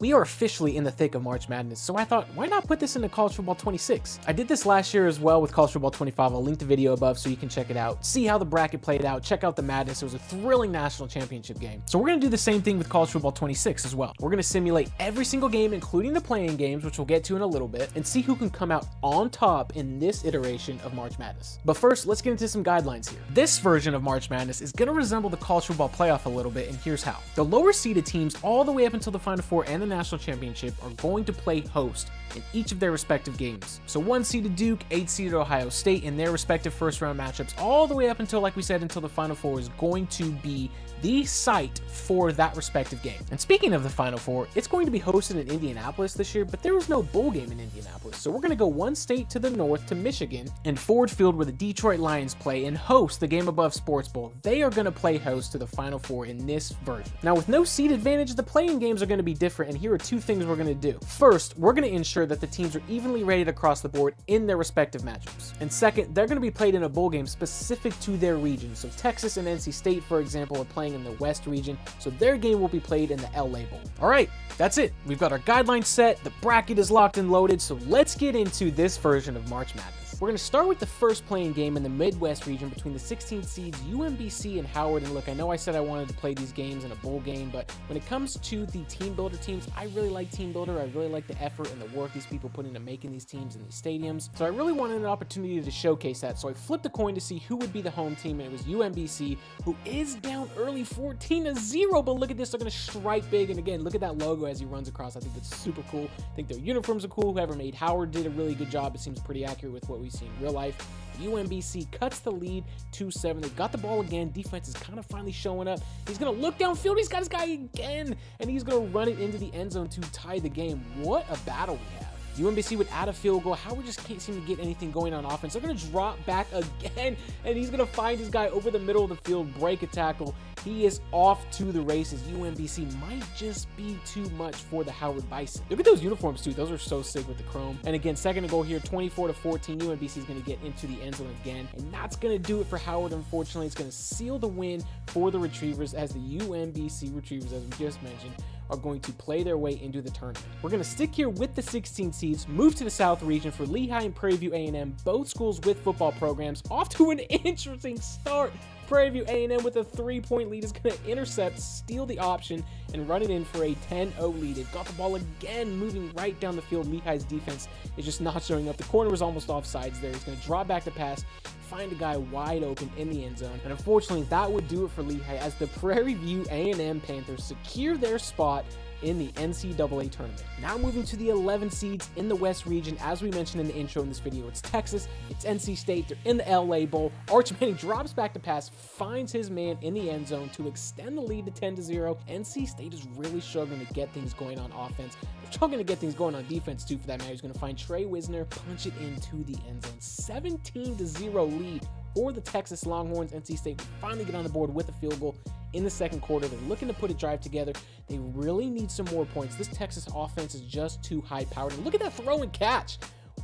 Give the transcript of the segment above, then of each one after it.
We are officially in the thick of March Madness, so I thought, why not put this into College Football 26? I did this last year as well with College Football 25. I'll link the video above so you can check it out, see how the bracket played out, check out the madness. It was a thrilling national championship game. So we're going to do the same thing with College Football 26 as well. We're going to simulate every single game, including the playing games, which we'll get to in a little bit, and see who can come out on top in this iteration of March Madness. But first, let's get into some guidelines here. This version of March Madness is going to resemble the College Football Playoff a little bit, and here's how. The lower seeded teams all the way up until the Final Four and the National Championship are going to play host in each of their respective games. So 1-seeded Duke, 8-seeded Ohio State in their respective first round matchups all the way up until, like we said, until the Final Four is going to be the site for that respective game. And speaking of the Final Four, it's going to be hosted in Indianapolis this year, but there was no bowl game in Indianapolis. So we're going to go one state to the north to Michigan and Ford Field where the Detroit Lions play and host the Game Above Sports Bowl. They are going to play host to the Final Four in this version. Now with no seed advantage, the playing games are going to be different, and here are two things we're going to do. First, we're going to ensure that the teams are evenly rated across the board in their respective matchups. And second, they're going to be played in a bowl game specific to their region. So Texas and NC State, for example, are playing in the West region, so their game will be played in the LA Bowl. All right, that's it. We've got our guidelines set, the bracket is locked and loaded, so let's get into this version of March Madness. We're going to start with the first playing game in the Midwest region between the 16 seeds UMBC and Howard. And look, I know I said I wanted to play these games in a bowl game, but when it comes to the team builder teams, I really like team builder. I really like the effort and the work these people put into making these teams in these stadiums. So I really wanted an opportunity to showcase that. So I flipped a coin to see who would be the home team, and it was UMBC, who is down early 14-0. But look at this, they're going to strike big. And again, look at that logo as he runs across. I think that's super cool. I think their uniforms are cool. Whoever made Howard did a really good job. It seems pretty accurate with what we see in real life. UMBC cuts the lead 2-7. They've got the ball again. Defense is kind of finally showing up. He's going to look downfield. He's got his guy again, and he's going to run it into the end zone to tie the game. What a battle we have. UMBC would add a field goal. Howard just can't seem to get anything going on offense. They're going to drop back again, and he's going to find his guy over the middle of the field, break a tackle. He is off to the races. UMBC might just be too much for the Howard Bison. Look at those uniforms, too. Those are so sick with the chrome. And again, second and goal here, 24-14. UMBC is going to get into the end zone again, and that's going to do it for Howard. Unfortunately, it's going to seal the win for the Retrievers, as the UMBC Retrievers, as we just mentioned, are going to play their way into the tournament. We're going to stick here with the 16 seeds, move to the South region for Lehigh and Prairie View A&M, both schools with football programs. Off to an interesting start. Prairie View A&M with a 3-point lead is going to intercept, steal the option, and run it in for a 10-0 lead. They've got the ball again, moving right down the field. Lehigh's defense is just not showing up. The corner was almost offsides there. He's going to draw back the pass, find a guy wide open in the end zone. And unfortunately, that would do it for Lehigh, as the Prairie View A&M Panthers secure their spot in the NCAA tournament. Now moving to the 11 seeds in the West region. As we mentioned in the intro in this video, it's Texas, it's NC State, they're in the LA Bowl. Arch Manning drops back to pass, finds his man in the end zone to extend the lead to 10-0. NC State is really struggling to get things going on offense. They're struggling to get things going on defense too, for that matter. He's going to find Trey Wisner, punch it into the end zone. 17-0 lead for the Texas Longhorns. NC State will finally get on the board with a field goal in the second quarter. They're looking to put a drive together. They really need some more points. This Texas offense is just too high-powered. And look at that throw and catch.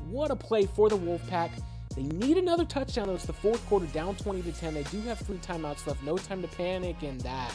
What a play for the Wolfpack. They need another touchdown, though. It's the fourth quarter, down 20-10. They do have 3 timeouts left. No time to panic, and that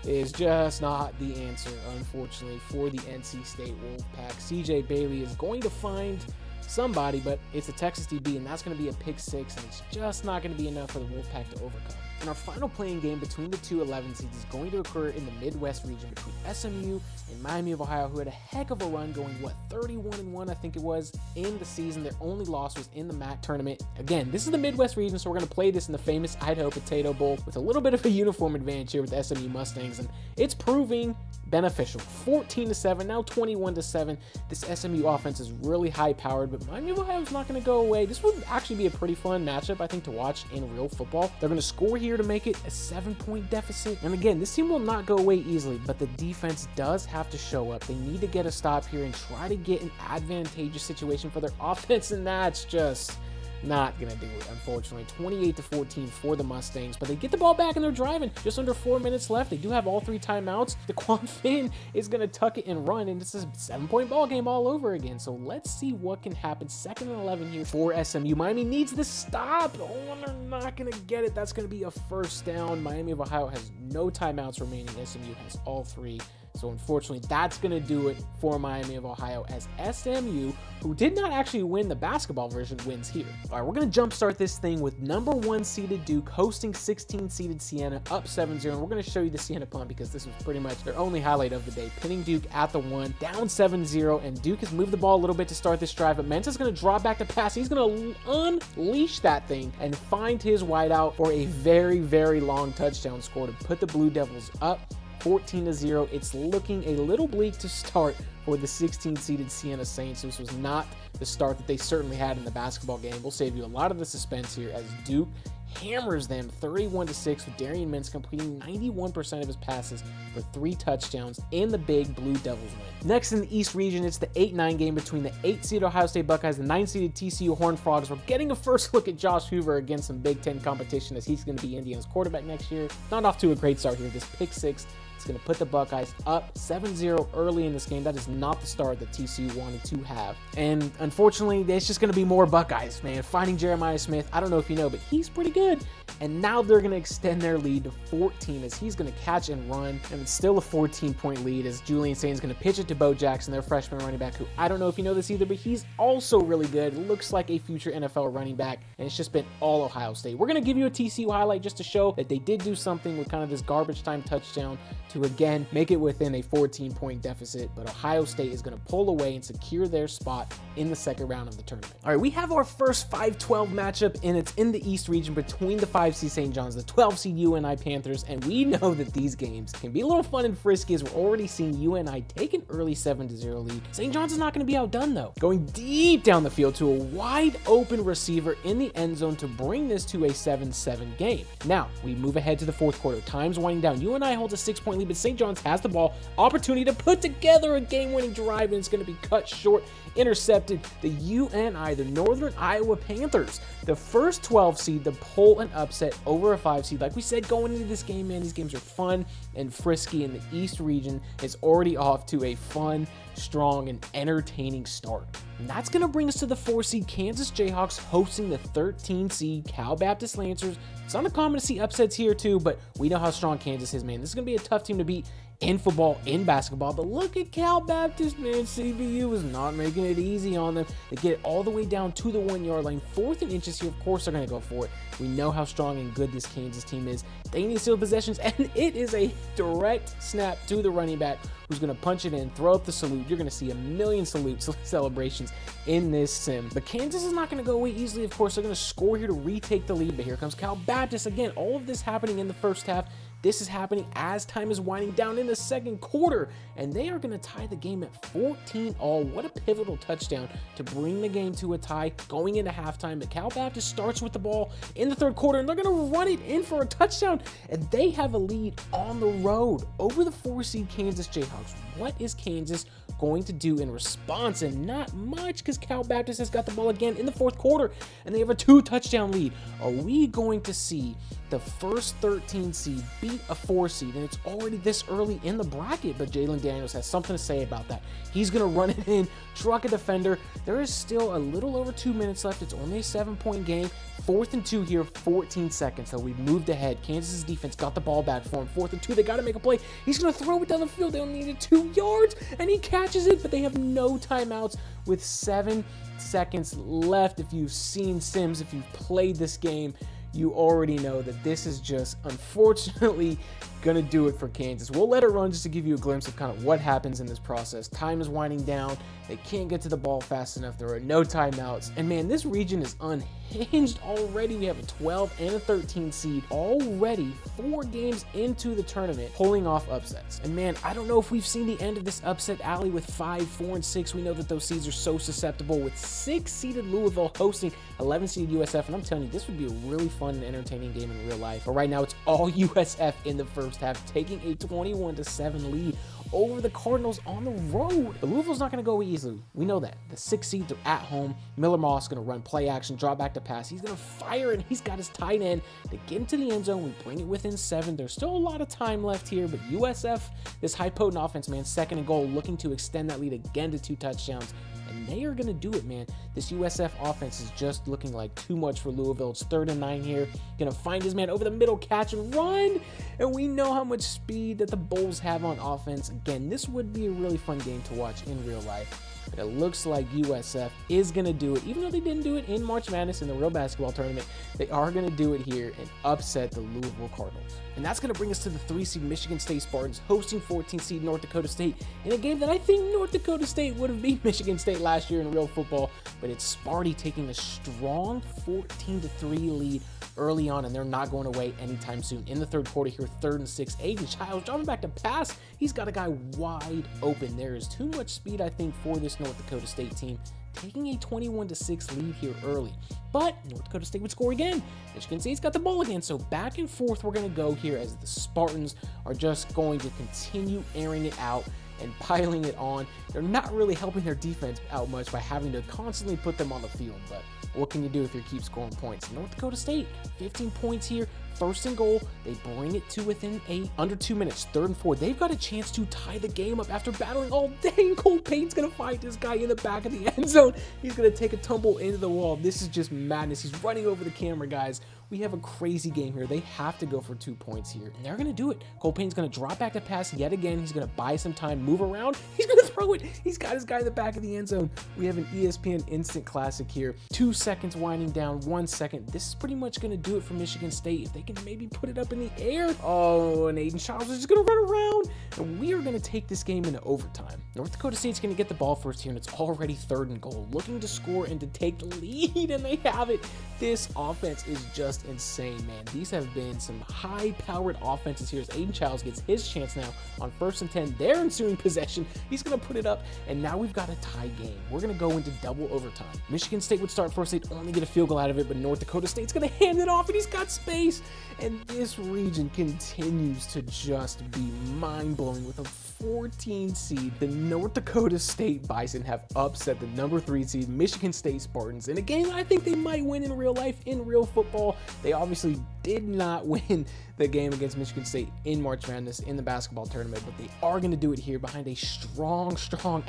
is just not the answer, unfortunately, for the NC State Wolfpack. CJ Bailey is going to find somebody, but it's a Texas DB, and that's going to be a pick 6, and it's just not going to be enough for the Wolfpack to overcome. And our final playing game between the two 11 seeds is going to occur in the Midwest region between SMU and Miami of Ohio, who had a heck of a run going, 31-1, I think it was, in the season. Their only loss was in the MAC tournament. Again, this is the Midwest region, so we're going to play this in the famous Idaho Potato Bowl with a little bit of a uniform advantage here with the SMU Mustangs, and it's proving beneficial. 14-7, now 21-7. This SMU offense is really high-powered, but Miami of Ohio is not going to go away. This would actually be a pretty fun matchup, I think, to watch in real football. They're going to score here to make it a 7-point deficit. And again, this team will not go away easily, but the defense does have to show up. They need to get a stop here and try to get an advantageous situation for their offense, and that's just not gonna do it, unfortunately. 28-14 for the Mustangs, but they get the ball back and they're driving. Just under 4 minutes left. They do have all 3 timeouts. DeQuan Finn is gonna tuck it and run, and it's a 7-point ball game all over again. So let's see what can happen. 2nd and 11 here for SMU. Miami needs the stop. Oh, they're not gonna get it. That's gonna be a first down. Miami of Ohio has no timeouts remaining. SMU has all 3. So unfortunately, that's going to do it for Miami of Ohio, as SMU, who did not actually win the basketball version, wins here. All right, we're going to jumpstart this thing with number 1 seeded Duke hosting 16 seeded Siena, up 7-0. And we're going to show you the Siena punt because this was pretty much their only highlight of the day, pinning Duke at the 1, down 7-0, and Duke has moved the ball a little bit to start this drive, but Mensah's going to draw back the pass. He's going to unleash that thing and find his wideout for a very, very long touchdown score to put the Blue Devils up 14-0. It's looking a little bleak to start for the 16-seeded Siena Saints. This was not the start that they certainly had in the basketball game. We'll save you a lot of the suspense here as Duke hammers them 31-6 with Darian Mintz completing 91% of his passes for 3 touchdowns in the big Blue Devils win. Next in the East region, it's the 8-9 game between the 8-seeded Ohio State Buckeyes and the 9-seeded TCU Horned Frogs. We're getting a first look at Josh Hoover against some Big Ten competition as he's going to be Indiana's quarterback next year. Not off to a great start here. This pick 6 is going to put the Buckeyes up 7-0 early in this game. That is not the start that TCU wanted to have. And unfortunately, it's just going to be more Buckeyes, man. Finding Jeremiah Smith, I don't know if you know, but he's pretty good. And now they're going to extend their lead to 14 as he's going to catch and run. And it's still a 14-point lead as Julian Sain's going to pitch it to Bo Jackson, their freshman running back, who I don't know if you know this either, but he's also really good. Looks like a future NFL running back. And it's just been all Ohio State. We're going to give you a TCU highlight just to show that they did do something with kind of this garbage time touchdown to again make it within a 14-point deficit. But Ohio State is going to pull away and secure their spot in the second round of the tournament. All right, we have our first 5-12 matchup, and it's in the East region between the 5-seed St. John's, the 12-seed UNI Panthers, and we know that these games can be a little fun and frisky as we're already seeing UNI take an early 7-0 lead. St. John's is not going to be outdone though, going deep down the field to a wide open receiver in the end zone to bring this to a 7-7 game. Now, we move ahead to the fourth quarter. Time's winding down. UNI holds a 6-point lead, but St. John's has the ball. Opportunity to put together a game-winning drive, and it's going to be cut short, intercepted. The UNI, the Northern Iowa Panthers, the first 12 seed to pull an upset over a 5 seed. Like we said, going into this game, man, these games are fun and frisky, and the East region is already off to a fun, strong, and entertaining start. And that's going to bring us to the 4 seed Kansas Jayhawks hosting the 13 seed Cal Baptist Lancers. It's not uncommon to see upsets here too, but we know how strong Kansas is, man. This is going to be a tough team to beat in football, in basketball, but look at Cal Baptist, man. CBU is not making it easy on them. They get it all the way down to the 1-yard line. 4th and inches here, of course they're going to go for it. We know how strong and good this Kansas team is. They need to steal possessions, and it is a direct snap to the running back who's going to punch it in, throw up the salute. You're going to see a million salute celebrations in this sim. But Kansas is not going to go away easily. Of course, they're going to score here to retake the lead, but here comes Cal Baptist again. All of this happening in the first half. This is happening as time is winding down in the second quarter, and they are going to tie the game at 14-all. What a pivotal touchdown to bring the game to a tie going into halftime. But Cal Baptist starts with the ball in the third quarter, and they're going to run it in for a touchdown, and they have a lead on the road over the 4-seed Kansas Jayhawks. What is Kansas going to do in response? And not much, because Cal Baptist has got the ball again in the fourth quarter, and they have a 2-touchdown lead. Are we going to see the first 13 seed beat a 4 seed? And it's already this early in the bracket, but Jalen Daniels has something to say about that. He's going to run it in, truck a defender. There is still a little over 2 minutes left. It's only a 7-point game. 4th and 2 here, 14 seconds. So we've moved ahead. Kansas's defense got the ball back for him. 4th and 2, they got to make a play. He's going to throw it down the field. They only needed 2 yards, and he catches it, but they have no timeouts with 7 seconds left. If you've seen Sims, if you've played this game, you already know that this is just, unfortunately, gonna do it for Kansas. We'll let it run just to give you a glimpse of kind of what happens in this process. Time is winding down. They can't get to the ball fast enough. There are no timeouts. And man, this region is unhinged already. We have a 12 and a 13 seed already 4 games into the tournament pulling off upsets. And man, I don't know if we've seen the end of this upset alley with 5, 4, and 6. We know that those seeds are so susceptible, with 6-seeded Louisville hosting 11-seeded USF. And I'm telling you, this would be a really fun and entertaining game in real life. But right now, it's all USF in the first half, taking a 21-7 lead over the Cardinals on the road. But Louisville's not going to go easily. We know that. The 6 seeds are at home. Miller Moss going to run play action, drop back to pass. He's going to fire, and he's got his tight end to get into the end zone. We bring it within 7. There's still a lot of time left here, but USF, this high potent offense, man, 2nd and goal, looking to extend that lead again to 2 touchdowns. and they are going to do it, man. This USF offense is just looking like too much for Louisville. It's 3rd and 9 here. Going to find his man over the middle, catch and run, and we know how much speed that the Bulls have on offense. Again, this would be a really fun game to watch in real life. But it looks like USF is going to do it. Even though they didn't do it in March Madness in the real basketball tournament, they are going to do it here and upset the Louisville Cardinals. And that's going to bring us to the 3 seed Michigan State Spartans hosting 14 seed North Dakota State in a game that I think North Dakota State would have beat Michigan State last year in real football. But it's Sparty taking a strong 14-3 lead early on, and they're not going away anytime soon. In the 3rd quarter here, 3rd and 6, Aiden Childs dropping back to pass. He's got a guy wide open. There is too much speed, I think, for this North Dakota State team, taking a 21-6 lead here early. But North Dakota State would score again. Michigan State's got the ball again, so back and forth we're going to go here as the Spartans are just going to continue airing it out and piling it on. They're not really helping their defense out much by having to constantly put them on the field, but what can you do if you keep scoring points? North Dakota State, 15 points here, 1st and goal. They bring it to within 8, under 2 minutes, 3rd and 4. They've got a chance to tie the game up after battling all day. Cole Payton's going to fight this guy in the back of the end zone. He's going to take a tumble into the wall. This is just madness. He's running over the camera, guys. We have a crazy game here. They have to go for 2 points here, and they're going to do it. Cole Payton's going to drop back to pass yet again. He's going to buy some time, move around. He's going to throw it. He's got his guy in the back of the end zone. We have an ESPN instant classic here. 2 seconds winding down, 1 second. This is pretty much going to do it for Michigan State. If they can maybe put it up in the air. Oh, and Aiden Childs is just going to run around, and we are going to take this game into overtime. North Dakota State's going to get the ball first here, and it's already 3rd and goal, looking to score and to take the lead, and they have it. This offense is just insane, man. These have been some high-powered offenses here as Aiden Childs gets his chance now on 1st and 10. Their ensuing possession, he's going to put it up, and now we've got a tie game. We're going to go into double overtime. Michigan State would start first. They'd only get a field goal out of it, but North Dakota State's going to hand it off, and he's got space. And this region continues to just be mind-blowing with a 14 seed. The North Dakota State Bison have upset the number 3 seed Michigan State Spartans in a game that I think they might win in real life, in real football. They obviously did not win the game against Michigan State in March Madness in the basketball tournament, but they are going to do it here behind a strong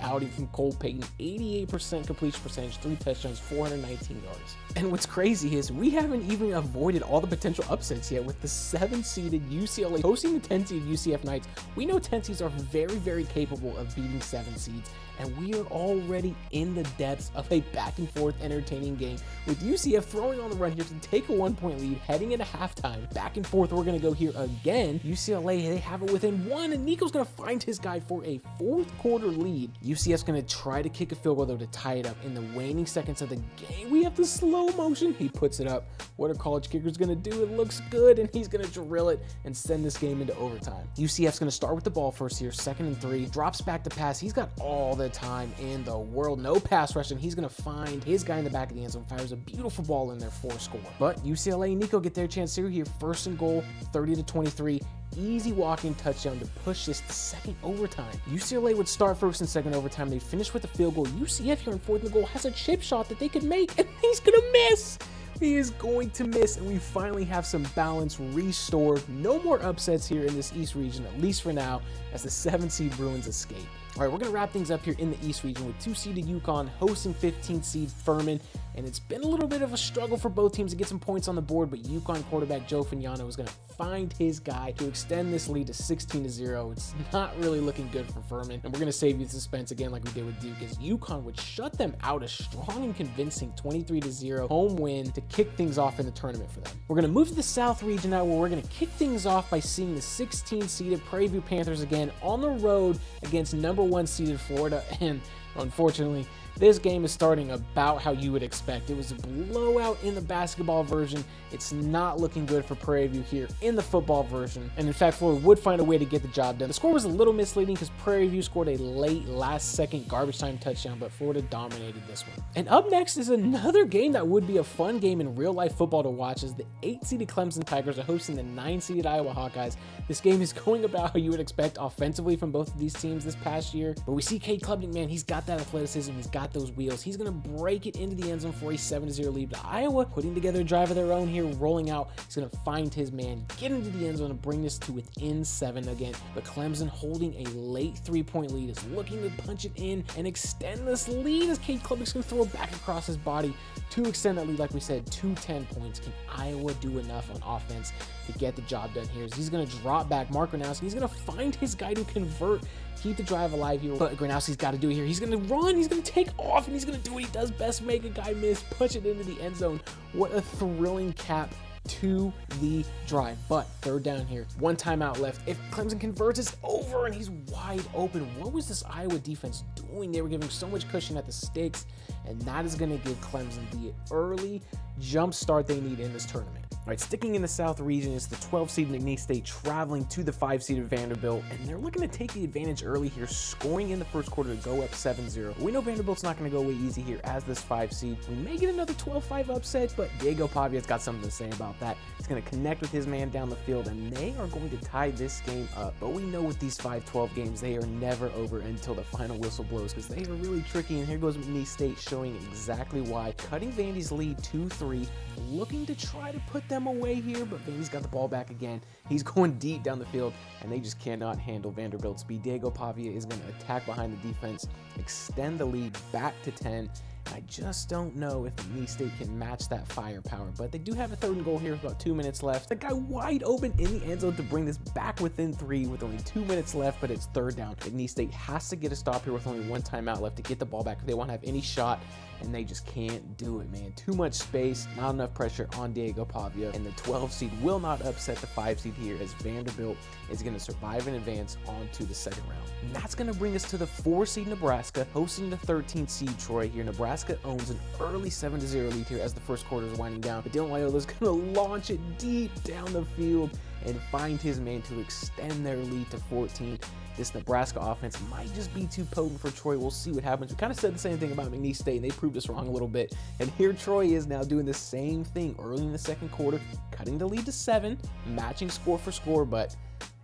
outing from Cole Payton. 88% completion percentage, 3 touchdowns, 419 yards. And what's crazy is we haven't even avoided all the potential upsets yet with the 7-seeded UCLA hosting the 10-seeded UCF Knights. We know 10 seeds are very capable of beating 7 seeds, and we are already in the depths of a back and forth entertaining game with UCF throwing on the run here to take a 1-point lead heading into halftime. Back and forth we're going to go here again. UCLA, they have it within 1, and Nico's going to find his guy for a 4th quarter lead. UCF's going to try to kick a field goal though to tie it up in the waning seconds of the game. We have the slow motion. He puts it up. What are college kickers going to do? It looks good, and he's going to drill it and send this game into overtime. UCF's going to start with the ball first here, 2nd and 3, drops back to pass. He's got all the time in the world. No pass rushing. He's going to find his guy in the back of the end zone, fires a beautiful ball in there for a score. But UCLA and Nico get their chance here. 1st and goal, 30-23. Easy walking touchdown to push this to 2nd overtime. UCLA would start 1st and 2nd overtime. They finish with a field goal. UCF here in 4th and goal has a chip shot that they could make, and he's going to miss. He is going to miss, and we finally have some balance restored. No more upsets here in this East region, at least for now, as the 7-seed Bruins escape. All right, we're going to wrap things up here in the East region with 2-seeded UConn hosting 15-seed Furman, and it's been a little bit of a struggle for both teams to get some points on the board, but UConn quarterback Joe Fagnano is going to find his guy to extend this lead to 16-0. It's not really looking good for Furman, and we're going to save you the suspense again like we did with Duke, as UConn would shut them out a strong and convincing 23-0 home win to kick things off in the tournament for them. We're going to move to the South region now, where we're going to kick things off by seeing the 16-seeded Prairie View Panthers again on the road against number 1 seeded Florida, and unfortunately, this game is starting about how you would expect. It was a blowout in the basketball version. It's not looking good for Prairie View here in the football version. And in fact, Florida would find a way to get the job done. The score was a little misleading because Prairie View scored a late last-second garbage time touchdown, but Florida dominated this one. And up next is another game that would be a fun game in real-life football to watch, as the 8-seeded Clemson Tigers are hosting the 9-seeded Iowa Hawkeyes. This game is going about how you would expect offensively from both of these teams this past last year. But we see Cade Klubnik, man, he's got that athleticism, he's got those wheels. He's going to break it into the end zone for a 7-0 lead. But Iowa putting together a drive of their own here, rolling out. He's going to find his man, get into the end zone, and bring this to within 7 again. But Clemson holding a late 3-point lead is looking to punch it in and extend this lead as Cade Klubnik's going to throw it back across his body to extend that lead, like we said, to 10 points. Can Iowa do enough on offense to get the job done here? He's going to drop back Mark Gronowski. He's going to find his guy to convert, keep the drive alive here. But Gronowski's got to do it here. He's going to run, he's going to take off, and he's going to do what he does best, make a guy miss, punch it into the end zone. What a thrilling cap to the drive. But third down here, 1 timeout left. If Clemson converts, it's over and he's wide open. What was this Iowa defense doing? They were giving so much cushion at the stakes, and that is going to give Clemson the early jump start they need in this tournament. All right, sticking in the South region is the 12-seed McNeese State traveling to the 5-seed Vanderbilt, and they're looking to take the advantage early here, scoring in the first quarter to go up 7-0. We know Vanderbilt's not going to go away easy here as this 5-seed. We may get another 12-5 upset, but Diego Pavia's got something to say about that. He's going to connect with his man down the field, and they are going to tie this game up. But we know with these 5-12 games, they are never over until the final whistle blows, because they are really tricky, and here goes McNeese State showing exactly why. Cutting Vandy's lead 2-3, looking to try to put them away here, but Vandy's got the ball back again. He's going deep down the field, and they just cannot handle Vanderbilt's speed. Diego Pavia is going to attack behind the defense, extend the lead back to 10. I just don't know if McNeese State can match that firepower, but they do have a 3rd and goal here with about 2 minutes left. The guy wide open in the end zone to bring this back within 3 with only 2 minutes left, but it's 3rd down. McNeese State has to get a stop here with only 1 timeout left to get the ball back if they want to have any shot, and they just can't do it, man. Too much space, not enough pressure on Diego Pavia, and the 12 seed will not upset the 5 seed here as Vanderbilt is going to survive and advance on to the 2nd round. And that's going to bring us to the 4 seed Nebraska hosting the 13 seed Troy here. Nebraska owns an early 7-0 lead here as the first quarter is winding down, but Dylan Loyola is going to launch it deep down the field and find his man to extend their lead to 14. This Nebraska offense might just be too potent for Troy. We'll see what happens. We kind of said the same thing about McNeese State, and they proved us wrong a little bit. And here Troy is now doing the same thing early in the 2nd quarter, cutting the lead to 7, matching score for score, but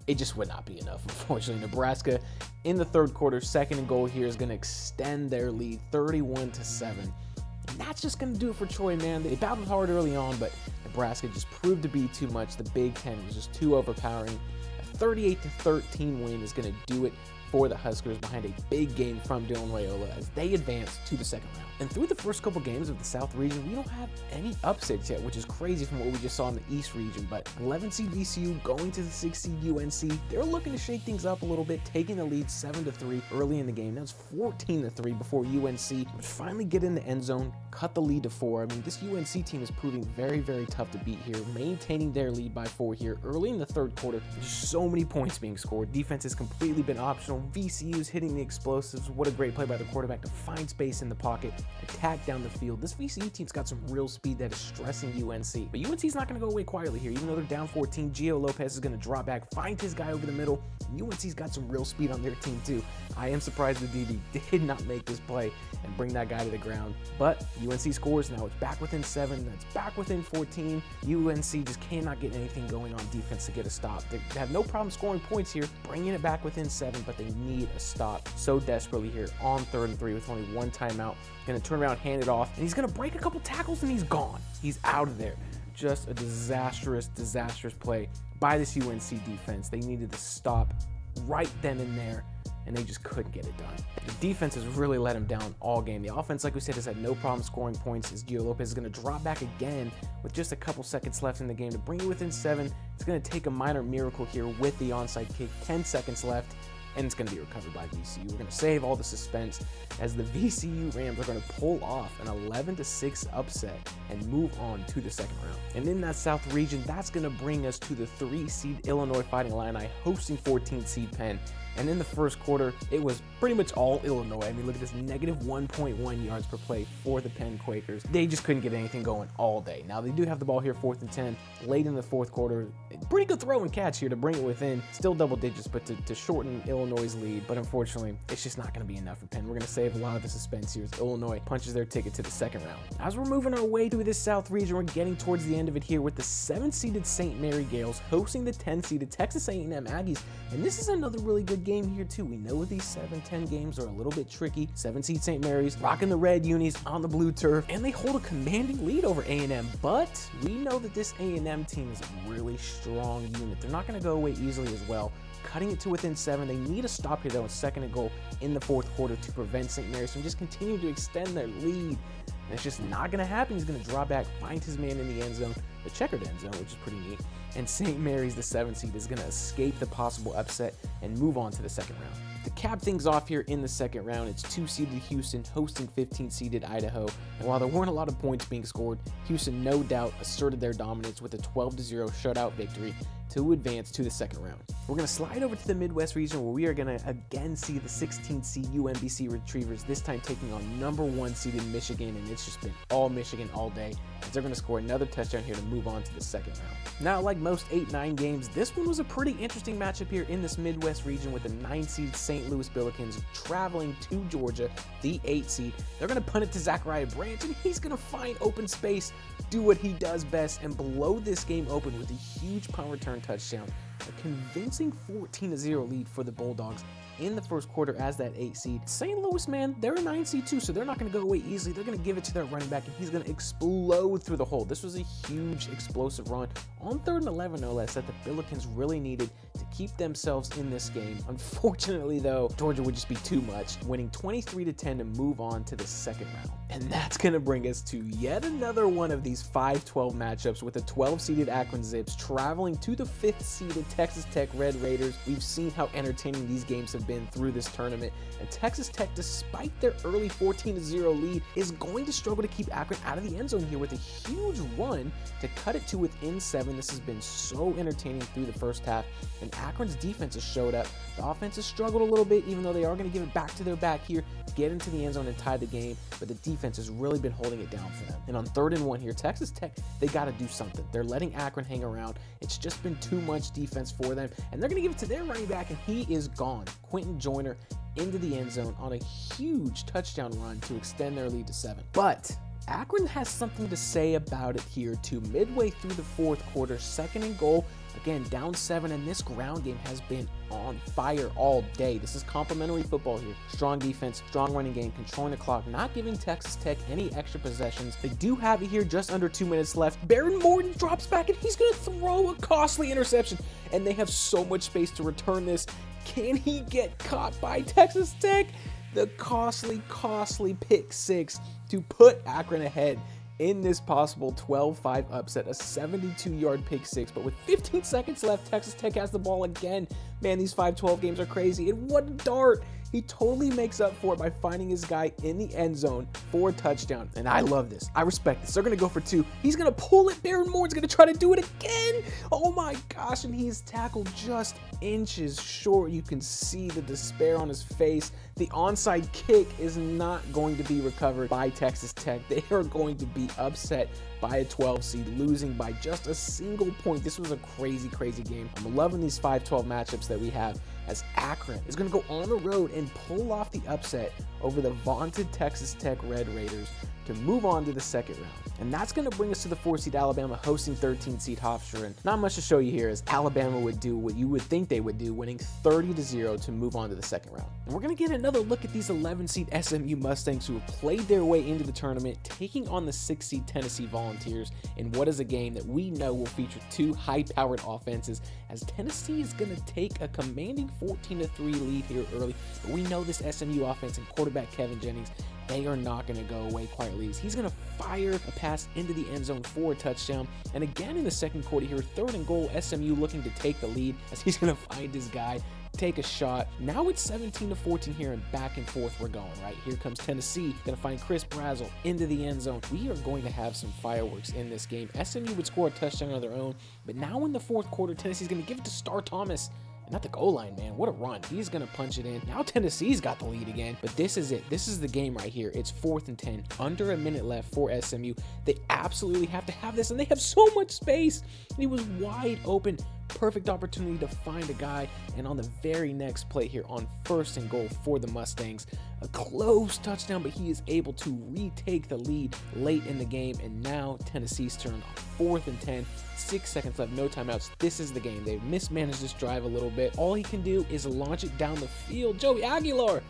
it just would not be enough, unfortunately. Nebraska in the 3rd quarter, 2nd and goal here is going to extend their lead 31-7. And that's just going to do it for Troy, man. They battled hard early on, but Nebraska just proved to be too much. The Big Ten was just too overpowering. A 38-13 win is going to do it for the Huskers behind a big game from Dylan Loyola as they advance to the 2nd round. And through the first couple games of the South region, we don't have any upsets yet, which is crazy from what we just saw in the East region. But 11 seed VCU going to the 6 seed UNC, they're looking to shake things up a little bit, taking the lead 7-3 early in the game. Now it's 14-3 before UNC would finally get in the end zone, cut the lead to 4. I mean, this UNC team is proving very, very tough to beat here, maintaining their lead by 4 here early in the 3rd quarter. There's so many points being scored. Defense has completely been optional. VCU's hitting the explosives. What a great play by the quarterback to find space in the pocket, attack down the field. This VCU team's got some real speed that is stressing UNC. But UNC's not going to go away quietly here. Even though they're down 14, Gio Lopez is going to drop back, find his guy over the middle. UNC's got some real speed on their team too. I am surprised the DB did not make this play and bring that guy to the ground. But UNC scores. Now it's back within 7. That's back within 14. UNC just cannot get anything going on defense to get a stop. They have no problem scoring points here, bringing it back within 7, but they need a stop so desperately here on 3rd and 3 with only 1 timeout. Going to turn around, hand it off, and he's going to break a couple tackles, and he's gone. He's out of there. Just a disastrous play by this UNC defense. They needed to stop right then and there, and they just couldn't get it done. The defense has really let him down all game. The offense, like we said, has had no problem scoring points as Gio Lopez is going to drop back again with just a couple seconds left in the game to bring it within 7. It's going to take a minor miracle here with the onside kick. 10 seconds left, and it's going to be recovered by VCU. We're going to save all the suspense as the VCU Rams are going to pull off an 11-6 upset and move on to the 2nd round. And in that South region, that's going to bring us to the 3 seed Illinois Fighting Illini hosting 14 seed Penn. And in the first quarter, it was pretty much all Illinois. I mean, look at this, negative 1.1 yards per play for the Penn Quakers. They just couldn't get anything going all day. Now, they do have the ball here 4th and 10 late in the 4th quarter. Pretty good throw and catch here to bring it within. Still double digits, but to shorten Illinois' lead. But unfortunately, it's just not going to be enough for Penn. We're going to save a lot of the suspense here as Illinois punches their ticket to the 2nd round. As we're moving our way through this South region, we're getting towards the end of it here with the 7-seeded St. Mary Gales hosting the 10-seeded Texas A&M Aggies. And this is another really good game here too. We know these 7-10 games are a little bit tricky. 7 seed St. Mary's rocking the red unis on the blue turf, and they hold a commanding lead over A&M, but we know that this A&M team is a really strong unit. They're not going to go away easily as well. Cutting it to within 7. They need a stop here though, a second and goal in the fourth quarter to prevent St. Mary's from just continuing to extend their lead. And it's just not going to happen. He's going to draw back, find his man in the end zone, the checkered end zone, which is pretty neat. And St. Mary's, the 7 seed, is going to escape the possible upset and move on to the second round. To cap things off here in the second round, it's 2-seeded Houston hosting 15-seeded Idaho. And while there weren't a lot of points being scored, Houston no doubt asserted their dominance with a 12-0 shutout victory to advance to the second round. We're going to slide over to the Midwest region, where we are going to again see the 16-seed UMBC Retrievers, this time taking on number 1 seeded Michigan, and it's just been all Michigan all day, as they're going to score another touchdown here to move on to the second round. Now, like most 8-9 games, this one was a pretty interesting matchup here in this Midwest region, with the 9-seed St. Louis Billikens traveling to Georgia, the 8 seed. They're going to punt it to Zachariah Branch, and he's going to find open space, do what he does best, and blow this game open with a huge punt return touchdown. A convincing 14-0 lead for the Bulldogs in the first quarter as that 8 seed. St. Louis, man, they're a 9 seed too, so they're not going to go away easily. They're going to give it to their running back, and he's going to explode through the hole. This was a huge explosive run on 3rd and 11, no less, that the Billikens really needed to keep themselves in this game. Unfortunately, though, Georgia would just be too much, winning 23-10 to move on to the second round. And that's going to bring us to yet another one of these 5-12 matchups, with the 12-seeded Akron Zips traveling to the 5th-seeded Texas Tech Red Raiders. We've seen how entertaining these games have been through this tournament, and Texas Tech, despite their early 14-0 lead, is going to struggle to keep Akron out of the end zone here with a huge run to cut it to within 7. This has been so entertaining through the first half, and Akron's defense has showed up. The offense has struggled a little bit, even though they are going to give it back to their back here, get into the end zone and tie the game, but the defense has really been holding it down for them. And on 3rd and 1 here, Texas Tech, they got to do something. They're letting Akron hang around. It's just been too much defense for them, and they're going to give it to their running back, and he is gone. Quentin Joyner into the end zone on a huge touchdown run to extend their lead to 7. But Akron has something to say about it here too. Midway through the fourth quarter, 2nd and goal, again down 7, and this ground game has been on fire all day. This is complimentary football here. Strong defense, strong running game, controlling the clock, not giving Texas Tech any extra possessions. They do have it here, just under 2 minutes left. Baron Morton drops back, and he's going to throw a costly interception, and they have so much space to return this. Can he get caught by Texas Tech? The costly pick 6 to put Akron ahead in this possible 12-5 upset, a 72-yard pick 6. But with 15 seconds left, Texas Tech has the ball again. Man, these 5-12 games are crazy. And what a dart! He totally makes up for it by finding his guy in the end zone for a touchdown. And I love this. I respect this. They're going to go for 2. He's going to pull it. Baron Moore's going to try to do it again. Oh my gosh. And he's tackled just inches short. You can see the despair on his face. The onside kick is not going to be recovered by Texas Tech. They are going to be upset by a 12 seed, losing by just a single point. This was a crazy game. I'm loving these 5-12 matchups that we have, as Akron is going to go on the road and pull off the upset over the vaunted Texas Tech Red Raiders to move on to the second round. And that's going to bring us to the 4-seed Alabama hosting 13-seed Hofstra. And not much to show you here, as Alabama would do what you would think they would do, winning 30-0 to move on to the second round. And we're going to get another look at these 11-seed SMU Mustangs, who have played their way into the tournament, taking on the 6-seed Tennessee Volunteers in what is a game that we know will feature 2 high-powered offenses, as Tennessee is going to take a commanding 14-3 lead here early. But we know this SMU offense and quarterback Kevin Jennings, they are not going to go away quietly. He's going to fire a pass into the end zone for a touchdown. And again in the second quarter here, 3rd and goal, SMU looking to take the lead, as he's going to find his guy, take a shot. Now it's 17-14 here, and back and forth we're going, right? Here comes Tennessee, going to find Chris Brazzell into the end zone. We are going to have some fireworks in this game. SMU would score a touchdown on their own, but now in the fourth quarter, Tennessee's going to give it to Star Thomas. And at the goal line, man, what a run. He's going to punch it in. Now Tennessee's got the lead again, but this is it. This is the game right here. It's 4th and 10, under a minute left for SMU. They absolutely have to have this, and they have so much space. And he was wide open Perfect opportunity to find a guy, and on the very next play here on 1st and goal for the Mustangs, a close touchdown, but he is able to retake the lead late in the game, and now Tennessee's turn on 4th and 10, 6 seconds left, no timeouts. This is the game. They've mismanaged this drive a little bit. All he can do is launch it down the field. Joey Aguilar!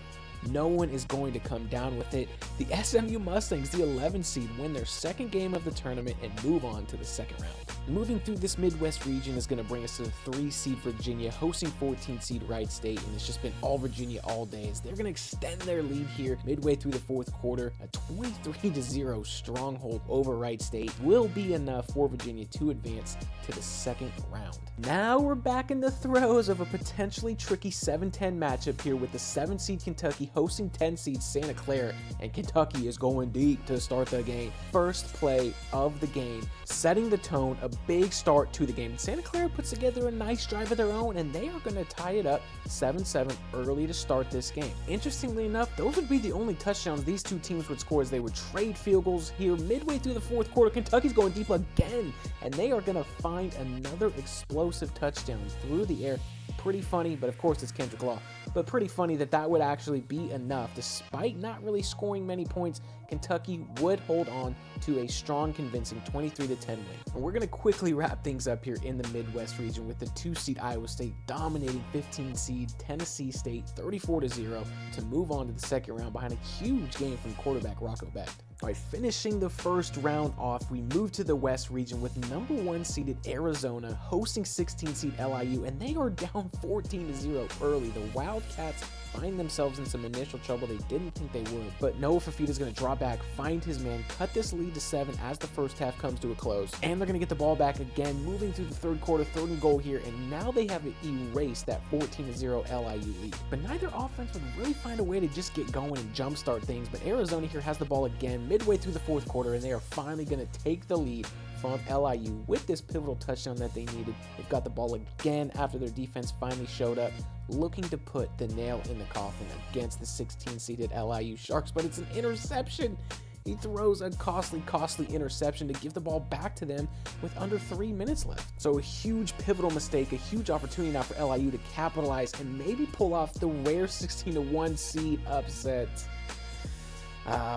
No one is going to come down with it. The SMU Mustangs, the 11 seed, win their 2nd game of the tournament and move on to the 2nd round. Moving through this Midwest region is going to bring us to the 3 seed Virginia, hosting 14 seed Wright State, and it's just been all Virginia all day as they're going to extend their lead here midway through the 4th quarter. A 23-0 stronghold over Wright State will be enough for Virginia to advance to the 2nd round. Now we're back in the throes of a potentially tricky 7-10 matchup here with the 7 seed Kentucky hosting 10 seed Santa Clara, and Kentucky is going deep to start the game. First play of the game, setting the tone, a big start to the game. And Santa Clara puts together a nice drive of their own, and they are going to tie it up 7-7 early to start this game. Interestingly enough, those would be the only touchdowns these two teams would score as they would trade field goals here midway through the 4th quarter. Kentucky's going deep again, and they are going to find another explosive touchdown through the air. Pretty funny, but of course it's Kendrick Law, but pretty funny that would actually be enough. Despite not really scoring many points, Kentucky would hold on to a strong, convincing 23-10 win. And we're going to quickly wrap things up here in the Midwest region with the 2 seed Iowa State dominating 15 seed Tennessee State 34-0 to move on to the 2nd round behind a huge game from quarterback Rocco Becht. All right, finishing the 1st round off, we move to the West region with number 1 seeded Arizona hosting 16 seed LIU, and they are down 14-0 early. The Wildcats find themselves in some initial trouble they didn't think they would, but Noah Fafita is going to drop back, find his man, cut this lead to 7 as the 1st half comes to a close, and they're going to get the ball back again, moving through the 3rd quarter, 3rd and goal here, and now they have erased that 14-0 LIU lead. But neither offense would really find a way to just get going and jumpstart things, but Arizona here has the ball again midway through the 4th quarter, and they are finally going to take the lead from LIU with this pivotal touchdown that they needed. They've got the ball again after their defense finally showed up, looking to put the nail in the coffin against the 16-seeded LIU Sharks, but it's an interception. He throws a costly interception to give the ball back to them with under 3 minutes left. So a huge pivotal mistake, a huge opportunity now for LIU to capitalize and maybe pull off the rare 16-1 seed upset.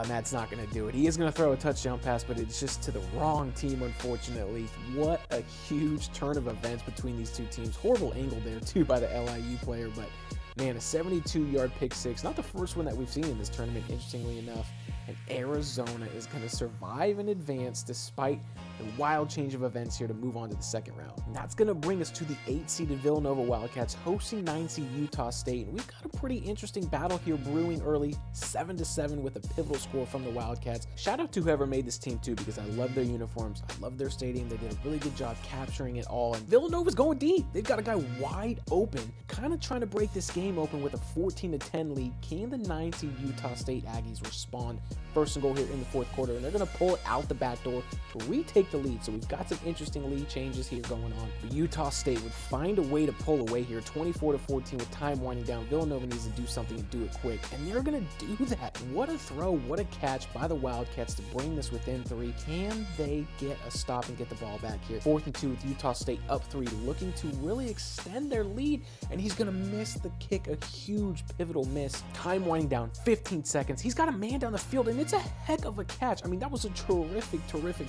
That's not going to do it. He is going to throw a touchdown pass, but it's just to the wrong team, unfortunately. What a huge turn of events between these two teams. Horrible angle there, too, by the LIU player, but man, a 72-yard pick six. Not the first one that we've seen in this tournament, interestingly enough. And Arizona is going to survive and advance despite the wild change of events here to move on to the 2nd round. And that's going to bring us to the 8-seeded Villanova Wildcats hosting 9-seed Utah State. And we've got a pretty interesting battle here brewing early, 7-7 with a pivotal score from the Wildcats. Shout out to whoever made this team too, because I love their uniforms. I love their stadium. They did a really good job capturing it all. And Villanova's going deep. They've got a guy wide open, kind of trying to break this game open with a 14-10 lead. Can the 9-seed Utah State Aggies respond? 1st and goal here in the 4th quarter, and they're going to pull it out the back door to retake the lead. So we've got some interesting lead changes here going on. But Utah State would find a way to pull away here, 24-14 with time winding down. Villanova needs to do something and do it quick, and they're going to do that. What a throw, what a catch by the Wildcats to bring this within 3. Can they get a stop and get the ball back here? 4th and 2 with Utah State up 3, looking to really extend their lead, and he's going to miss the kick, a huge pivotal miss. Time winding down, 15 seconds. He's got a man down the field, and it's a heck of a catch. I mean, that was a terrific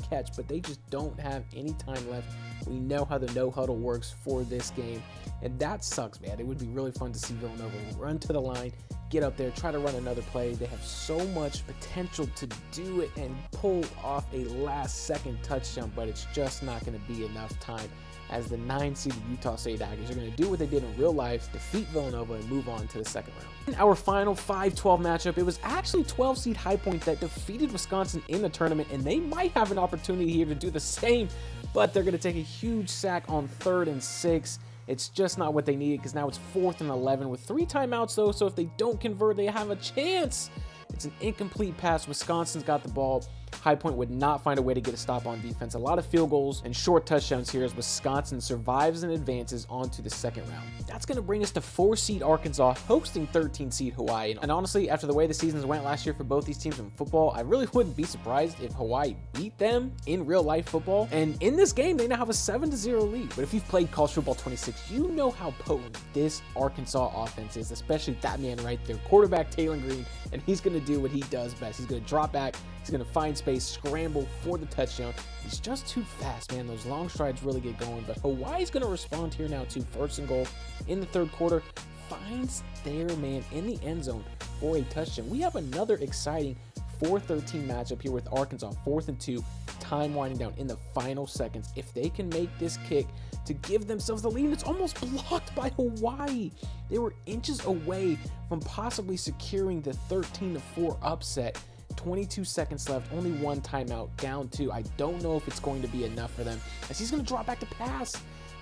catch, but they just don't have any time left. We know how the no huddle works for this game, and that sucks, man. It would be really fun to see Villanova run to the line, get up there, try to run another play. They have so much potential to do it and pull off a last-second touchdown, but it's just not going to be enough time, as the 9-seeded Utah State Aggies are going to do what they did in real life, defeat Villanova, and move on to the 2nd round. In our final 5-12 matchup, it was actually 12-seed High Point that defeated Wisconsin in the tournament, and they might have an opportunity here to do the same, but they're going to take a huge sack on 3rd and 6. It's just not what they needed, because now it's 4th and 11 with 3 timeouts, though, so if they don't convert, they have a chance. It's an incomplete pass. Wisconsin's got the ball. High Point would not find a way to get a stop on defense. A lot of field goals and short touchdowns here as Wisconsin survives and advances onto the second round. That's going to bring us to 4 seed Arkansas hosting 13 seed Hawaii. And honestly, after the way the seasons went last year for both these teams in football, I really wouldn't be surprised if Hawaii beat them in real life football. And in this game, they now have a 7-0 lead. But if you've played college football 26, you know how potent this Arkansas offense is, especially that man right there, quarterback Taylor Green, and he's going to do what he does best. He's going to drop back, he's going to find space, scramble for the touchdown. He's just too fast, man. Those long strides really get going, but Hawaii's going to respond here now to 1st and goal in the 3rd quarter, finds their man in the end zone for a touchdown. We have another exciting 4-13 matchup here with Arkansas, 4th and 2, time winding down in the final seconds. If they can make this kick to give themselves the lead, it's almost blocked by Hawaii. They were inches away from possibly securing the 13-4 upset. 22 seconds left, only 1 timeout, down 2. I don't know if it's going to be enough for them as he's going to drop back to pass.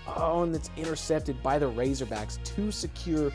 Oh, and it's intercepted by the Razorbacks to secure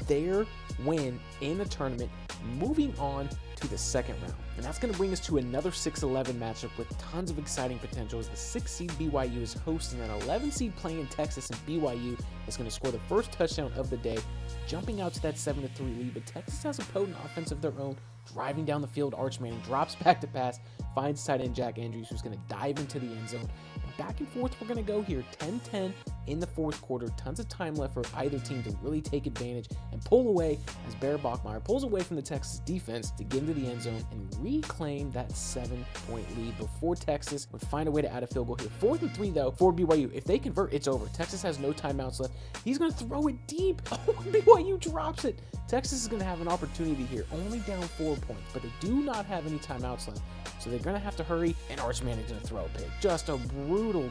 their win in the tournament, moving on to the 2nd round. And that's going to bring us to another 6-11 matchup with tons of exciting potential as the 6 seed BYU is hosting an 11 seed playing Texas, and BYU is going to score the first touchdown of the day, jumping out to that 7-3 lead. But Texas has a potent offense of their own, driving down the field. Arch Manning drops back to pass, finds tight end Jack Andrews, who's going to dive into the end zone. And back and forth we're going to go here, 10-10 in the 4th quarter. Tons of time left for either team to really take advantage and pull away as Bear Bachmeier pulls away from the Texas defense to get into the end zone and reclaim that 7-point lead before Texas would find a way to add a field goal here. 4th and 3 though for BYU. If they convert, it's over. Texas has no timeouts left. He's going to throw it deep. Oh, BYU drops it. Texas is going to have an opportunity here, only down 4 points, but they do not have any timeouts left. So they're going to have to hurry, and Arch Manning's going to throw a pick. Just a brutal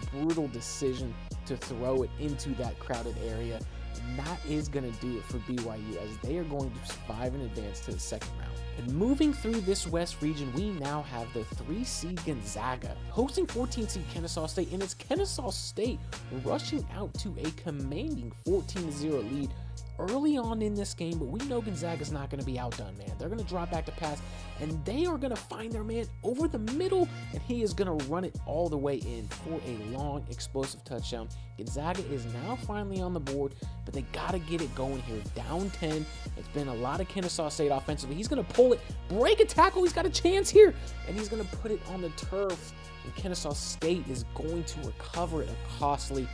decision to throw it into that crowded area. And that is going to do it for BYU as they are going to survive and advance to the 2nd round. And moving through this West region, we now have the 3 seed Gonzaga hosting 14 seed Kennesaw State, and it's Kennesaw State rushing out to a commanding 14-0 lead early on in this game, but we know Gonzaga's not going to be outdone, man. They're going to drop back to pass, and they are going to find their man over the middle, and he is going to run it all the way in for a long, explosive touchdown. Gonzaga is now finally on the board, but they got to get it going here. Down 10. It's been a lot of Kennesaw State offensively. He's going to pull it, break a tackle. He's got a chance here, and he's going to put it on the turf, and Kennesaw State is going to recover it. A costly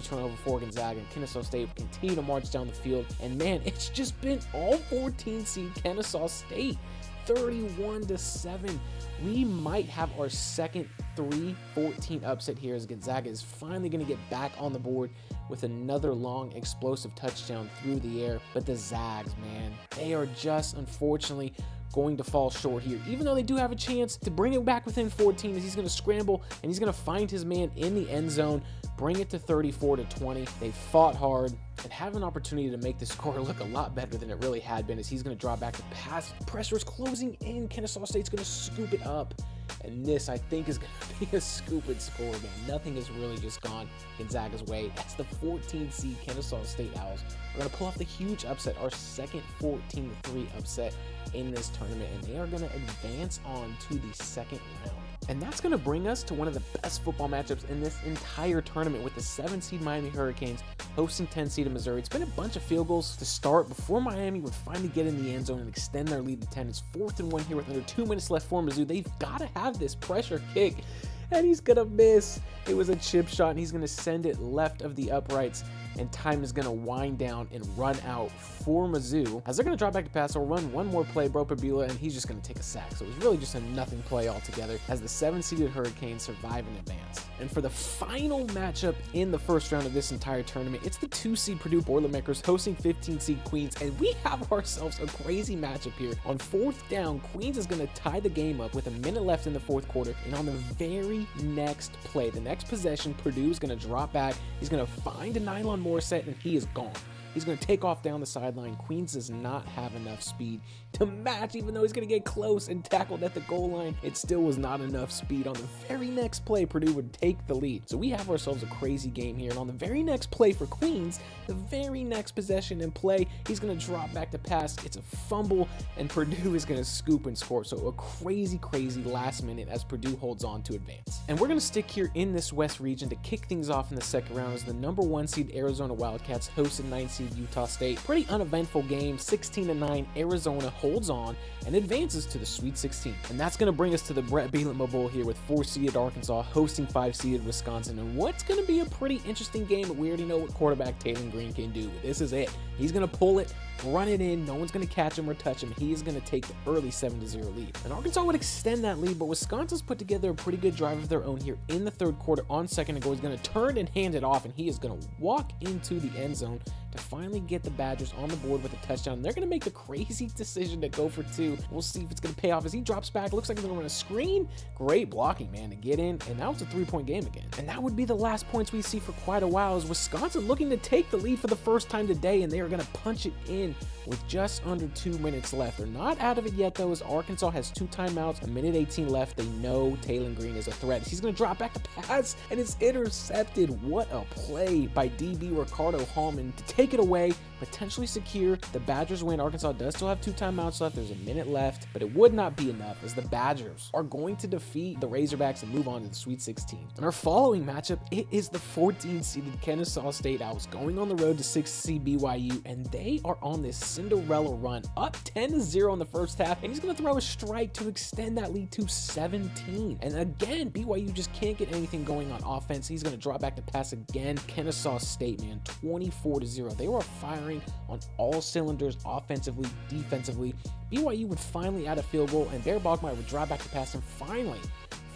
turnover for Gonzaga, and Kennesaw State will continue to march down the field. And man, it's just been all 14 seed Kennesaw State, 31-7. We might have our second 3-14 upset here as Gonzaga is finally going to get back on the board with another long explosive touchdown through the air. But the Zags, man, they are just unfortunately going to fall short here, even though they do have a chance to bring it back within 14 as he's going to scramble and he's going to find his man in the end zone, bring it to 34-20. They fought hard and have an opportunity to make the score look a lot better than it really had been as he's going to draw back to pass. Pressure is closing in. Kennesaw State's going to scoop it up. And this, I think, is going to be a scooping score, man. Nothing has really just gone Gonzaga's way. That's the 14 seed Kennesaw State Owls. We're going to pull off the huge upset, our second 14-3 upset in this tournament, and they are going to advance on to the 2nd round. And that's going to bring us to one of the best football matchups in this entire tournament with the 7 seed Miami Hurricanes hosting 10 seed Missouri. It's been a bunch of field goals to start before Miami would finally get in the end zone and extend their lead to 10. It's 4th and 1 here with under 2 minutes left for Mizzou. They've got to have this pressure kick, and he's going to miss. It was a chip shot, and he's going to send it left of the uprights, and time is going to wind down and run out for Mizzou. As they're going to drop back to pass, they'll run one more play, Bro Pabila, and he's just going to take a sack. So it was really just a nothing play altogether as the 7-seeded Hurricanes survive and advance. And for the final matchup in the first round of this entire tournament, it's the 2-seed Purdue Boilermakers hosting 15-seed Queens, and we have ourselves a crazy matchup here. On 4th down, Queens is going to tie the game up with a minute left in the 4th quarter, and on the very next play, the next possession, Purdue is going to drop back. He's going to find a Nylon Morissette, and he is gone. He's going to take off down the sideline. Queens does not have enough speed to match, even though he's going to get close and tackled at the goal line. It still was not enough speed. On the very next play, Purdue would take the lead. So we have ourselves a crazy game here. And on the very next play for Queens, the very next possession and play, he's going to drop back to pass. It's a fumble, and Purdue is going to scoop and score. So a crazy last minute as Purdue holds on to advance. And we're going to stick here in this West region to kick things off in the second round as the number 1 seed Arizona Wildcats hosted 9 seed Utah State. Pretty uneventful game, 16-9. Arizona holds on and advances to the Sweet 16. And that's going to bring us to the Brett Bielema Bowl here with 4-seeded Arkansas hosting 5-seeded Wisconsin. And what's going to be a pretty interesting game. We already know what quarterback Taylor Green can do. This is it. He's going to pull it, run it in. No one's going to catch him or touch him. He is going to take the early 7-0 lead. And Arkansas would extend that lead, but Wisconsin's put together a pretty good drive of their own here in the third quarter. On second and goal, he's going to turn and hand it off, and he is going to walk into the end zone to finally get the Badgers on the board with a touchdown. They're going to make the crazy decision to go for 2. We'll see if it's going to pay off as he drops back. Looks like he's going to run a screen. Great blocking, man, to get in, and now it's a 3-point game again. And that would be the last points we see for quite a while as Wisconsin looking to take the lead for the first time today, and they are going to punch it in with just under 2 minutes left. They're not out of it yet, though, as Arkansas has 2 timeouts, a minute 18 left. They know Taylor Green is a threat. He's going to drop back to pass, and it's intercepted. What a play by DB Ricardo Hallman to take it away, potentially secure. The Badgers win. Arkansas does still have 2 timeouts left. There's a minute left, but it would not be enough as the Badgers are going to defeat the Razorbacks and move on to the Sweet 16. In our following matchup, it is the 14-seeded Kennesaw State Owls going on the road to 6-seed BYU, and they are on this Cinderella run, up 10-0 in the first half, and he's going to throw a strike to extend that lead to 17. And again, BYU just can't get anything going on offense. He's going to drop back to pass again. Kennesaw State, man, 24-0. They were firing on all cylinders offensively, defensively. BYU would finally add a field goal, and Bear Bogmeyer would drop back to pass, and finally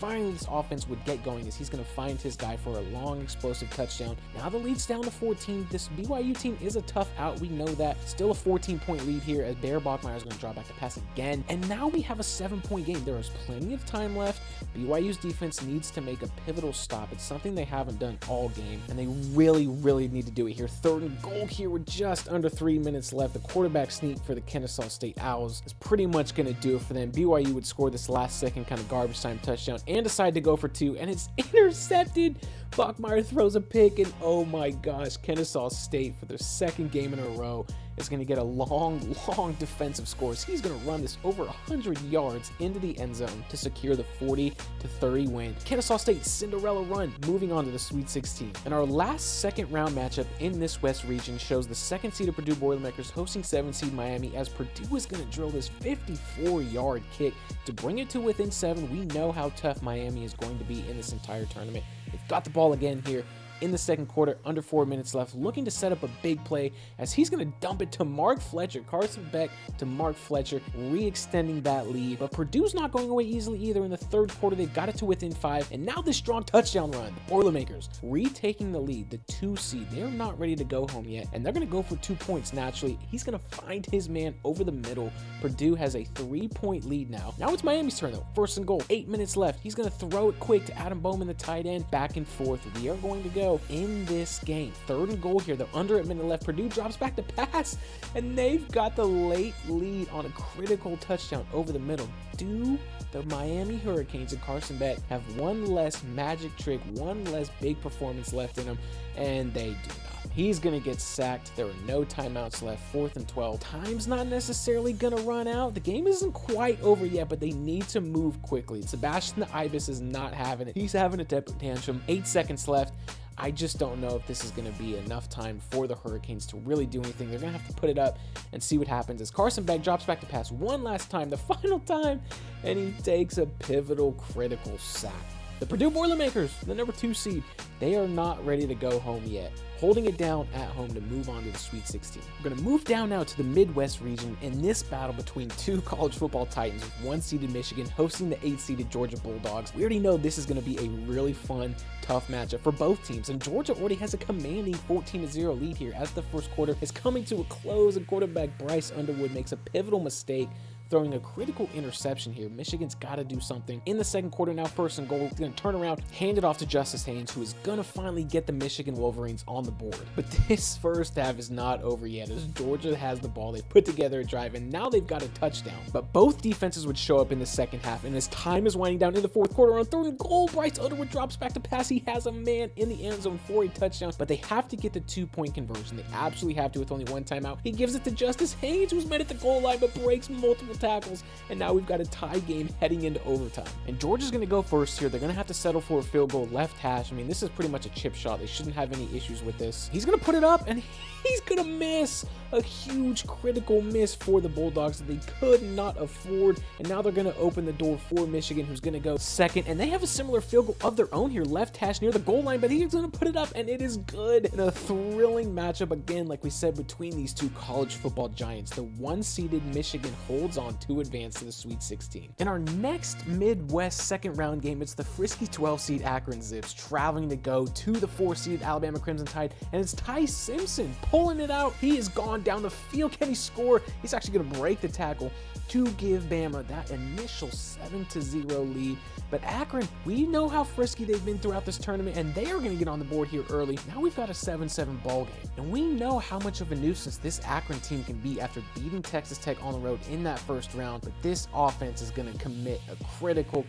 this offense would get going as he's going to find his guy for a long, explosive touchdown. Now the lead's down to 14. This BYU team is a tough out. We know that. Still a 14-point lead here as Bear Bogmeyer is going to drop back to pass again. And now we have a 7-point game. There is plenty of time left. BYU's defense needs to make a pivotal stop. It's something they haven't done all game, and they really need to do it here. Third and goal here with just under 3 minutes left. The quarterback sneak for the Kennesaw State Owls is pretty much going to do it for them. BYU would score this last-second kind of garbage time touchdown and decide to go for 2, and it's intercepted. Bachmeyer throws a pick, and oh my gosh, Kennesaw State for their second game in a row is going to get a long defensive score. So he's going to run this over 100 yards into the end zone to secure the 40-30 win. Kennesaw State Cinderella run, moving on to the Sweet 16. And our last second round matchup in this West region shows the 2nd seed of Purdue Boilermakers hosting 7 seed Miami as Purdue is going to drill this 54-yard kick to bring it to within 7. We know how tough Miami is going to be in this entire tournament. They've got the ball again here in the second quarter, under 4 minutes left, looking to set up a big play as he's going to dump it to Mark Fletcher. Carson Beck to Mark Fletcher, re-extending that lead. But Purdue's not going away easily either. In the third quarter, they've got it to within 5, and now this strong touchdown run. The Boilermakers retaking the lead, the 2 seed. They're not ready to go home yet, and they're going to go for 2 points naturally. He's going to find his man over the middle. Purdue has a 3-point lead now. Now it's Miami's turn though. First and goal, 8 minutes left. He's going to throw it quick to Adam Bowman, the tight end. Back and forth. We are going to go in this game. Third and goal here. They're under a minute left. Purdue drops back to pass, and they've got the late lead on a critical touchdown over the middle. Do the Miami Hurricanes and Carson Beck have one less magic trick, one less big performance left in them? And they do not. He's going to get sacked. There are no timeouts left. 4th and 12. Time's not necessarily going to run out. The game isn't quite over yet, but they need to move quickly. Sebastian the Ibis is not having it. He's having a temper tantrum. 8 seconds left. I just don't know if this is going to be enough time for the Hurricanes to really do anything. They're going to have to put it up and see what happens as Carson Beck drops back to pass one last time, the final time, and he takes a pivotal, critical sack. The Purdue Boilermakers, the number 2 seed, they are not ready to go home yet, holding it down at home to move on to the Sweet 16. We're going to move down now to the Midwest region in this battle between 2 college football titans, with 1-seeded Michigan hosting the 8-seeded Georgia Bulldogs. We already know this is going to be a really fun, tough matchup for both teams, and Georgia already has a commanding 14-0 lead here as the first quarter is coming to a close, and quarterback Bryce Underwood makes a pivotal mistake, throwing a critical interception here. Michigan's got to do something in the second quarter. Now 1st and goal, he's going to turn around, hand it off to Justice Haynes, who is going to finally get the Michigan Wolverines on the board. But this first half is not over yet, as Georgia has the ball. They've put together a drive, and now they've got a touchdown. But both defenses would show up in the second half, and as time is winding down in the 4th quarter, on 3rd and goal, Bryce Underwood drops back to pass. He has a man in the end zone for a touchdown, but they have to get the 2-point conversion. They absolutely have to with only one timeout. He gives it to Justice Haynes, who's met at the goal line, but breaks multiple tackles, and now we've got a tie game heading into overtime. And Georgia's going to go first here. They're going to have to settle for a field goal left hash. I mean, this is pretty much a chip shot. They shouldn't have any issues with this. He's going to put it up, and he's going to miss. A huge critical miss for the Bulldogs that they could not afford, and now they're going to open the door for Michigan, who's going to go second, and they have a similar field goal of their own here, left hash near the goal line, but he's going to put it up, and it is good. In a thrilling matchup, again, like we said, between these two college football giants, the 1-seeded Michigan holds on to advance to the Sweet 16. In our next Midwest second round game, it's the frisky 12-seed Akron Zips traveling to go to the 4-seed Alabama Crimson Tide, and it's Ty Simpson pulling it out. He is gone down the field. Can he score? He's actually going to break the tackle to give Bama that initial 7-0 lead. But Akron, we know how frisky they've been throughout this tournament, and they are going to get on the board here early. Now we've got a 7-7 ball game, and we know how much of a nuisance this Akron team can be after beating Texas Tech on the road in that first round. But this offense is going to commit a critical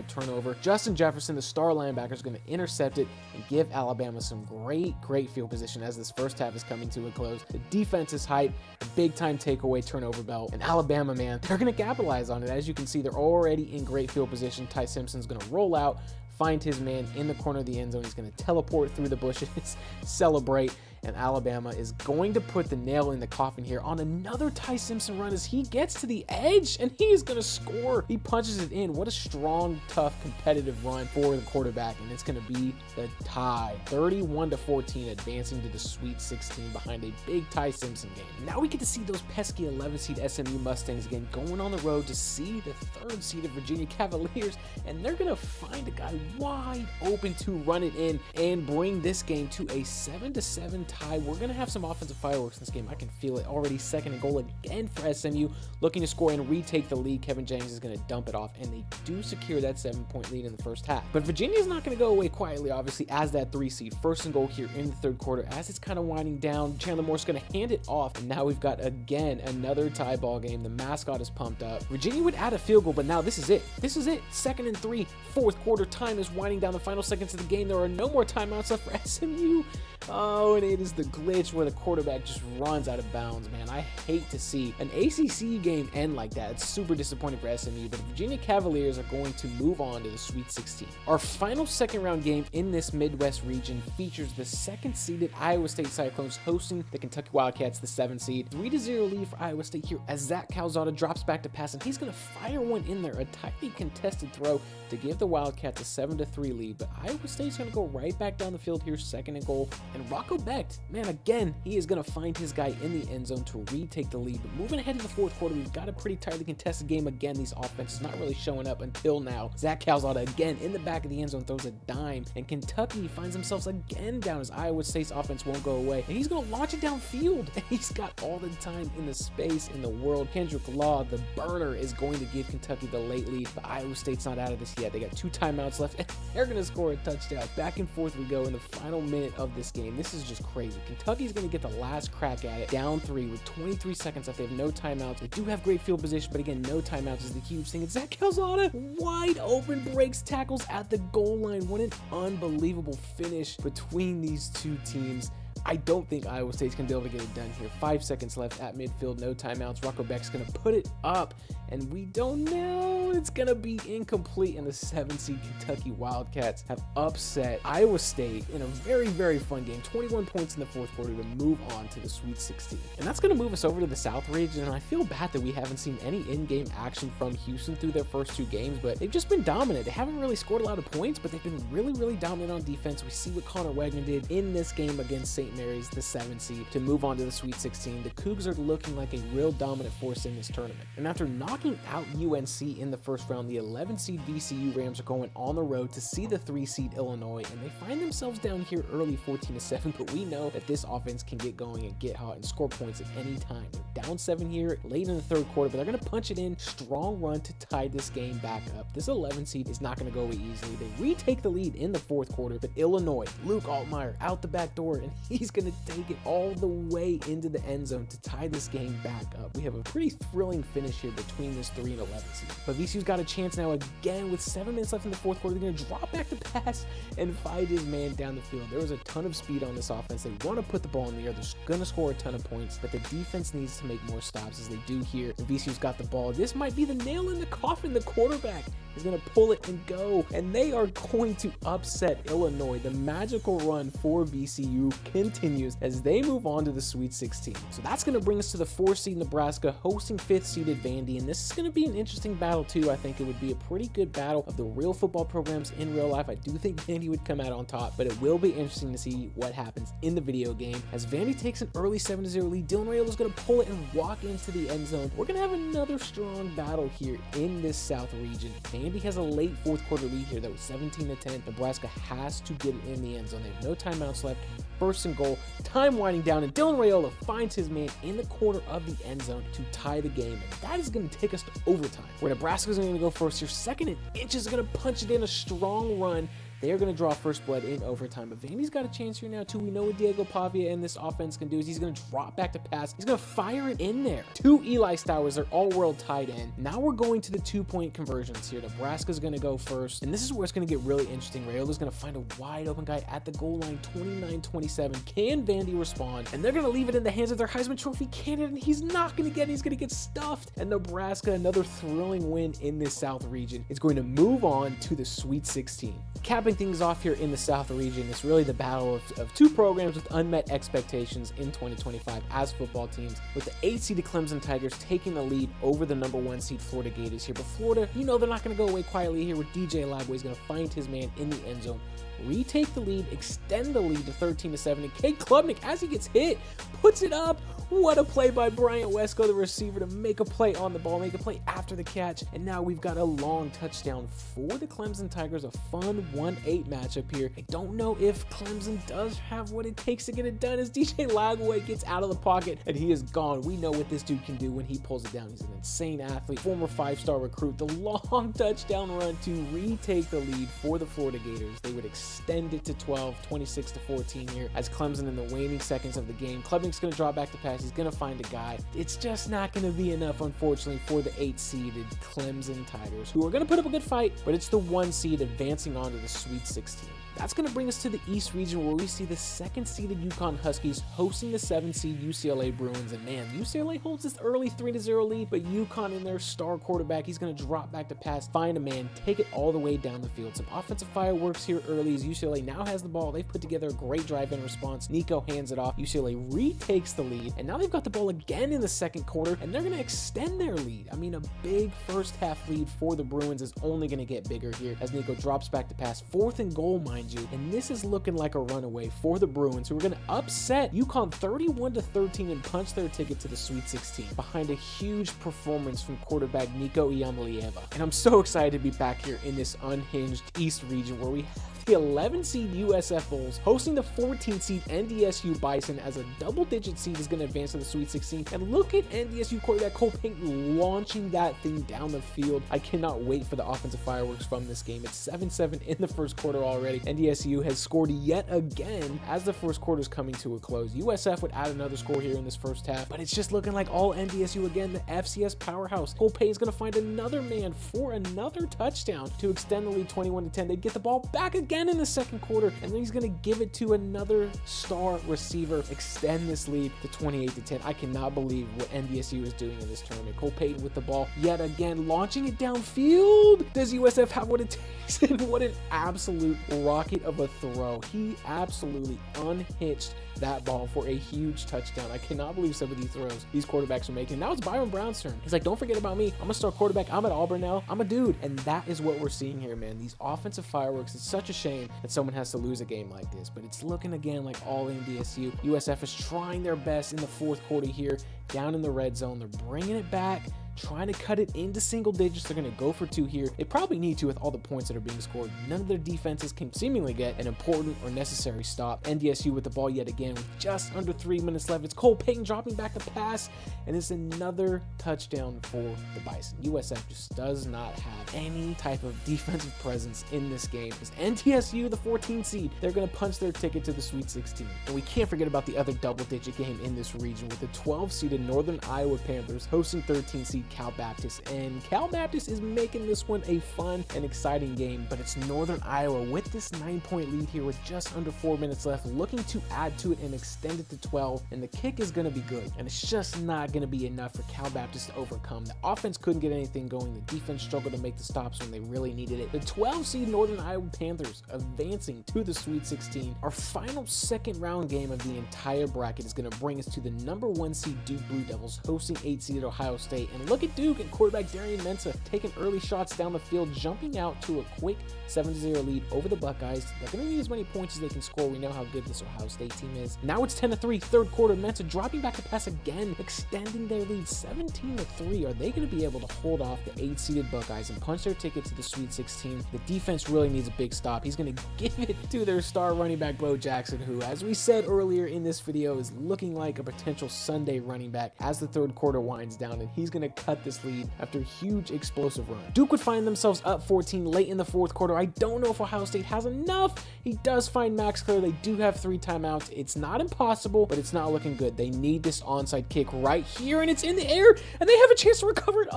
turnover. Justin Jefferson, the star linebacker, is going to intercept it and give Alabama some great field position as this first half is coming to a close. The defense is hype, a big-time takeaway turnover belt, and Alabama, man, they're going to capitalize on it. As you can see, they're already in great field position. Ty Simpson's going to roll out, find his man in the corner of the end zone. He's going to teleport through the bushes, celebrate, and Alabama is going to put the nail in the coffin here on another Ty Simpson run as he gets to the edge, and he is going to score. He punches it in. What a strong, tough, competitive run for the quarterback, and it's going to be the tie. 31-14, advancing to the Sweet 16 behind a big Ty Simpson game. Now we get to see those pesky 11-seed SMU Mustangs again going on the road to see the 3rd-seeded Virginia Cavaliers, and they're going to find a guy wide open to run it in and bring this game to a 7-7 tie. We're going to have some offensive fireworks in this game. I can feel it already. 2nd and goal again for SMU, looking to score and retake the lead. Kevin James is going to dump it off, and they do secure that 7-point lead in the first half. But Virginia's not going to go away quietly, obviously, as that 3-seed. 1st and goal here in the 3rd quarter. As it's kind of winding down, Chandler Moore's going to hand it off, and now we've got, again, another tie ball game. The mascot is pumped up. Virginia would add a field goal, but now this is it. This is it. 2nd and 3, 4th quarter. Time is winding down, the final seconds of the game. There are no more timeouts left for SMU. Oh, and it is the glitch where the quarterback just runs out of bounds, man. I hate to see an ACC game end like that. It's super disappointing for SMU, but the Virginia Cavaliers are going to move on to the Sweet 16. Our final second round game in this Midwest region features the 2nd-seeded Iowa State Cyclones hosting the Kentucky Wildcats, the 7th-seed. 3-0 lead for Iowa State here as Zach Calzada drops back to pass, and he's going to fire one in there, a tightly contested throw to give the Wildcats a 7-3 lead. But Iowa State's going to go right back down the field here, 2nd and goal. And Rocco Becht, man, again, he is going to find his guy in the end zone to retake the lead. But moving ahead to the 4th quarter, we've got a pretty tightly contested game. Again, these offenses not really showing up until now. Zach Calzada, again, in the back of the end zone, throws a dime. And Kentucky finds themselves again down as Iowa State's offense won't go away. And he's going to launch it downfield. And he's got all the time in the space in the world. Kendrick Law, the burner, is going to give Kentucky the late lead. But Iowa State's not out of this yet. They got 2 timeouts left, and they're going to score a touchdown. Back and forth we go in the final minute of this game. This is just crazy. Kentucky's going to get the last crack at it, down 3 with 23 seconds left. They have no timeouts. They do have great field position, but again, no timeouts is the huge thing. And Zach Calzada, wide open, breaks tackles at the goal line. What an unbelievable finish between these two teams. I don't think Iowa State's going to be able to get it done here. 5 seconds left at midfield, no timeouts. Rocco Becht's going to put it up, and we don't know. It's going to be incomplete, and the 7th-seed Kentucky Wildcats have upset Iowa State in a very, very fun game. 21 points in the 4th quarter to move on to the Sweet 16. And that's going to move us over to the Southregion, and I feel bad that we haven't seen any in-game action from Houston through their first 2 games, but they've just been dominant. They haven't really scored a lot of points, but they've been really, really dominant on defense. We see what Connor Wagner did in this game against St. Mary's, the 7th seed, to move on to the Sweet 16. The Cougs are looking like a real dominant force in this tournament. And after knocking out UNC in the first round, the 11 seed VCU Rams are going on the road to see the 3 seed Illinois, and they find themselves down here early 14-7, but we know that this offense can get going and get hot and score points at any time. They're down 7 here late in the third quarter, but they're going to punch it in. Strong run to tie this game back up. This 11 seed is not going to go away easily. They retake the lead in the fourth quarter, but Illinois, Luke Altmaier out the back door, and he's going to take it all the way into the end zone to tie this game back up. We have a pretty thrilling finish here between this 3 and 11 seed. But VCU's got a chance now again with 7 minutes left in the fourth quarter. They're going to drop back to pass and find his man down the field. There was a ton of speed on this offense. They want to put the ball in the air. They're going to score a ton of points, but the defense needs to make more stops as they do here. And VCU's got the ball. This might be the nail in the coffin. The quarterback is going to pull it and go, and they are going to upset Illinois. The magical run for VCU continues as they move on to the Sweet 16. So that's going to bring us to the 4th seed Nebraska hosting 5th seeded Vandy, and this is going to be an interesting battle too. I think it would be a pretty good battle of the real football programs in real life. I do think Vandy would come out on top, but it will be interesting to see what happens in the video game as Vandy takes an early 7-0 lead. Dylan Raiola is going to pull it and walk into the end zone. We're going to have another strong battle here in this South region. Vandy has a late fourth quarter lead here that was 17-10. Nebraska has to get it in the end zone. They have no timeouts left. 1st and goal, time winding down, and Dylan Raiola finds his man in the corner of the end zone to tie the game, and that is going to take us to overtime, where Nebraska's going to go first here. 2nd and inches are going to punch it in, a strong run. They are going to draw first blood in overtime, but Vandy's got a chance here now too. We know what Diego Pavia and this offense can do is he's going to drop back to pass. He's going to fire it in there. 2 Eli Stowers, their all-world tight end. Now we're going to the 2-point conversions here. Nebraska's going to go first, and this is where it's going to get really interesting. Raiola's going to find a wide open guy at the goal line, 29-27. Can Vandy respond? And they're going to leave it in the hands of their Heisman Trophy candidate, and he's not going to get it. He's going to get stuffed. And Nebraska, another thrilling win in this South region, is going to move on to the Sweet 16. Capping things off here in the South region is really the battle of 2 programs with unmet expectations in 2025 as football teams, with the 8-seeded Clemson Tigers taking the lead over the number 1 seed Florida Gators here. But Florida, you know they're not going to go away quietly here with DJ Lagway. He's going to find his man in the end zone, retake the lead, extend the lead to 13-7, and Cade Klubnik, as he gets hit, puts it up. What a play by Bryant Wesco, the receiver, to make a play on the ball, make a play after the catch, and now we've got a long touchdown for the Clemson Tigers, a fun 1-8 matchup here. I don't know if Clemson does have what it takes to get it done as DJ Lagway gets out of the pocket, and he is gone. We know what this dude can do when he pulls it down. He's an insane athlete, former 5-star recruit. The long touchdown run to retake the lead for the Florida Gators. They would extend it to 12, 26-14 here as Clemson in the waning seconds of the game. Klubnik's going to drop back to pass. He's going to find a guy. It's just not going to be enough, unfortunately, for the 8-seeded Clemson Tigers, who are going to put up a good fight, but it's the 1 seed advancing on to the Sweet 16. That's going to bring us to the East region, where we see the 2nd-seeded UConn Huskies hosting the 7th-seed UCLA Bruins. And man, UCLA holds this early 3-0 lead, but UConn in their star quarterback, he's going to drop back to pass, find a man, take it all the way down the field. Some offensive fireworks here early as UCLA now has the ball. They've put together a great drive-in response. Nico hands it off. UCLA retakes the lead, and now they've got the ball again in the second quarter, and they're going to extend their lead. I mean, a big first-half lead for the Bruins is only going to get bigger here as Nico drops back to pass. 4th and goal, mind you, and this is looking like a runaway for the Bruins, who are going to upset UConn 31-13 and punch their ticket to the Sweet 16 behind a huge performance from quarterback Nico Iamalieva. And I'm so excited to be back here in this unhinged East region, where we have the 11-seed USF Bulls hosting the 14-seed NDSU Bison, as a double-digit seed is going to advance to the Sweet 16. And look at NDSU quarterback Cole Payton launching that thing down the field. I cannot wait for the offensive fireworks from this game. It's 7-7 in the first quarter already. NDSU has scored yet again as the first quarter is coming to a close. USF would add another score here in this first half, but it's just looking like all NDSU again, the FCS powerhouse. Cole Payton's going to find another man for another touchdown to extend the lead 21-10. They get the ball back again in the second quarter, and then he's going to give it to another star receiver, extend this lead to 28-10. I cannot believe what NDSU is doing in this tournament. Cole Payton with the ball yet again, launching it downfield. Does USF have what it takes? And what an absolute rocket of a throw. He absolutely unhitched that ball for a huge touchdown. I cannot believe some of these throws these quarterbacks are making. Now it's Byron Brown's turn. He's like, don't forget about me. I'm a star quarterback. I'm at Auburn now. I'm a dude. And that is what we're seeing here, man. These offensive fireworks. It's such a shame that someone has to lose a game like this, but it's looking again like all NDSU. USF is trying their best in the fourth quarter here, down in the red zone. They're bringing it back trying to cut it into single digits. They're going to go for 2 here. They probably need to with all the points that are being scored. None of their defenses can seemingly get an important or necessary stop. NDSU with the ball yet again with just under 3 minutes left. It's Cole Payton dropping back the pass, and it's another touchdown for the Bison. USF just does not have any type of defensive presence in this game. Because NDSU, the 14 seed, they're going to punch their ticket to the Sweet 16. And we can't forget about the other double-digit game in this region with the 12-seeded Northern Iowa Panthers hosting 13-seed Cal Baptist. And Cal Baptist is making this one a fun and exciting game, but it's Northern Iowa with this 9-point lead here with just under 4 minutes left, looking to add to it and extend it to 12. And the kick is going to be good, and it's just not going to be enough for Cal Baptist to overcome. The offense couldn't get anything going. The defense struggled to make the stops when they really needed it. The 12-seed Northern Iowa Panthers advancing to the Sweet 16. Our final second round game of the entire bracket is going to bring us to the number 1 seed Duke Blue Devils hosting 8-seeded Ohio State. And look at Duke and quarterback Darian Mensah taking early shots down the field, jumping out to a quick 7-0 lead over the Buckeyes. They're going to need as many points as they can score. We know how good this Ohio State team is. Now it's 10-3, third quarter. Mensah dropping back to pass again, extending their lead 17-3. Are they going to be able to hold off the 8-seeded Buckeyes and punch their ticket to the Sweet 16? The defense really needs a big stop. He's going to give it to their star running back Bo Jackson, who, as we said earlier in this video, is looking like a potential Sunday running back as the third quarter winds down, and he's going to cut this lead after a huge explosive run. Duke would find themselves up 14 late in the fourth quarter. I don't know if Ohio State has enough. He does find Max Clear. They do have 3 timeouts. It's not impossible, but it's not looking good. They need this onside kick right here, and it's in the air, and they have a chance to recover it.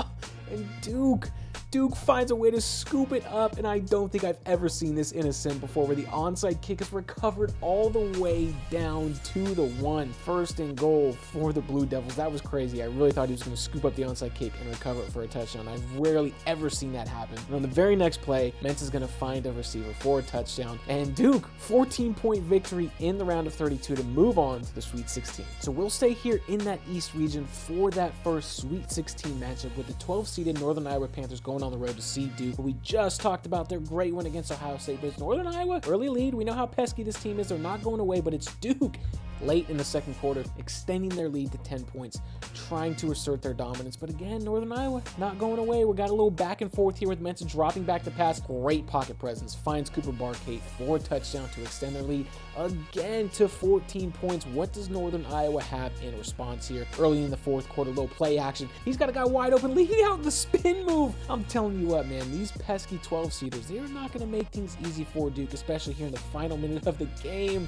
And Duke finds a way to scoop it up, and I don't think I've ever seen this in a sim before, where the onside kick is recovered all the way down to the 1. First and goal for the Blue Devils. That was crazy. I really thought he was going to scoop up the onside kick and recover it for a touchdown. I've rarely ever seen that happen. And on the very next play, Mensah is going to find a receiver for a touchdown, and Duke, 14-point victory in the round of 32 to move on to the Sweet 16. So we'll stay here in that East region for that first Sweet 16 matchup with the 12-seeded Northern Iowa Panthers going on the road to see Duke. We just talked about their great win against Ohio State, but it's Northern Iowa, early lead. We know how pesky this team is. They're not going away, but it's Duke late in the second quarter, extending their lead to 10 points, trying to assert their dominance. But again, Northern Iowa not going away. We got a little back and forth here with Mensah dropping back to pass. Great pocket presence. Finds Cooper Barkate for a touchdown to extend their lead again to 14 points. What does Northern Iowa have in response here? Early in the fourth quarter, little play action. He's got a guy wide open, leading out the spin move. I'm telling you what, man, these pesky 12-seeders, they're not going to make things easy for Duke, especially here in the final minute of the game.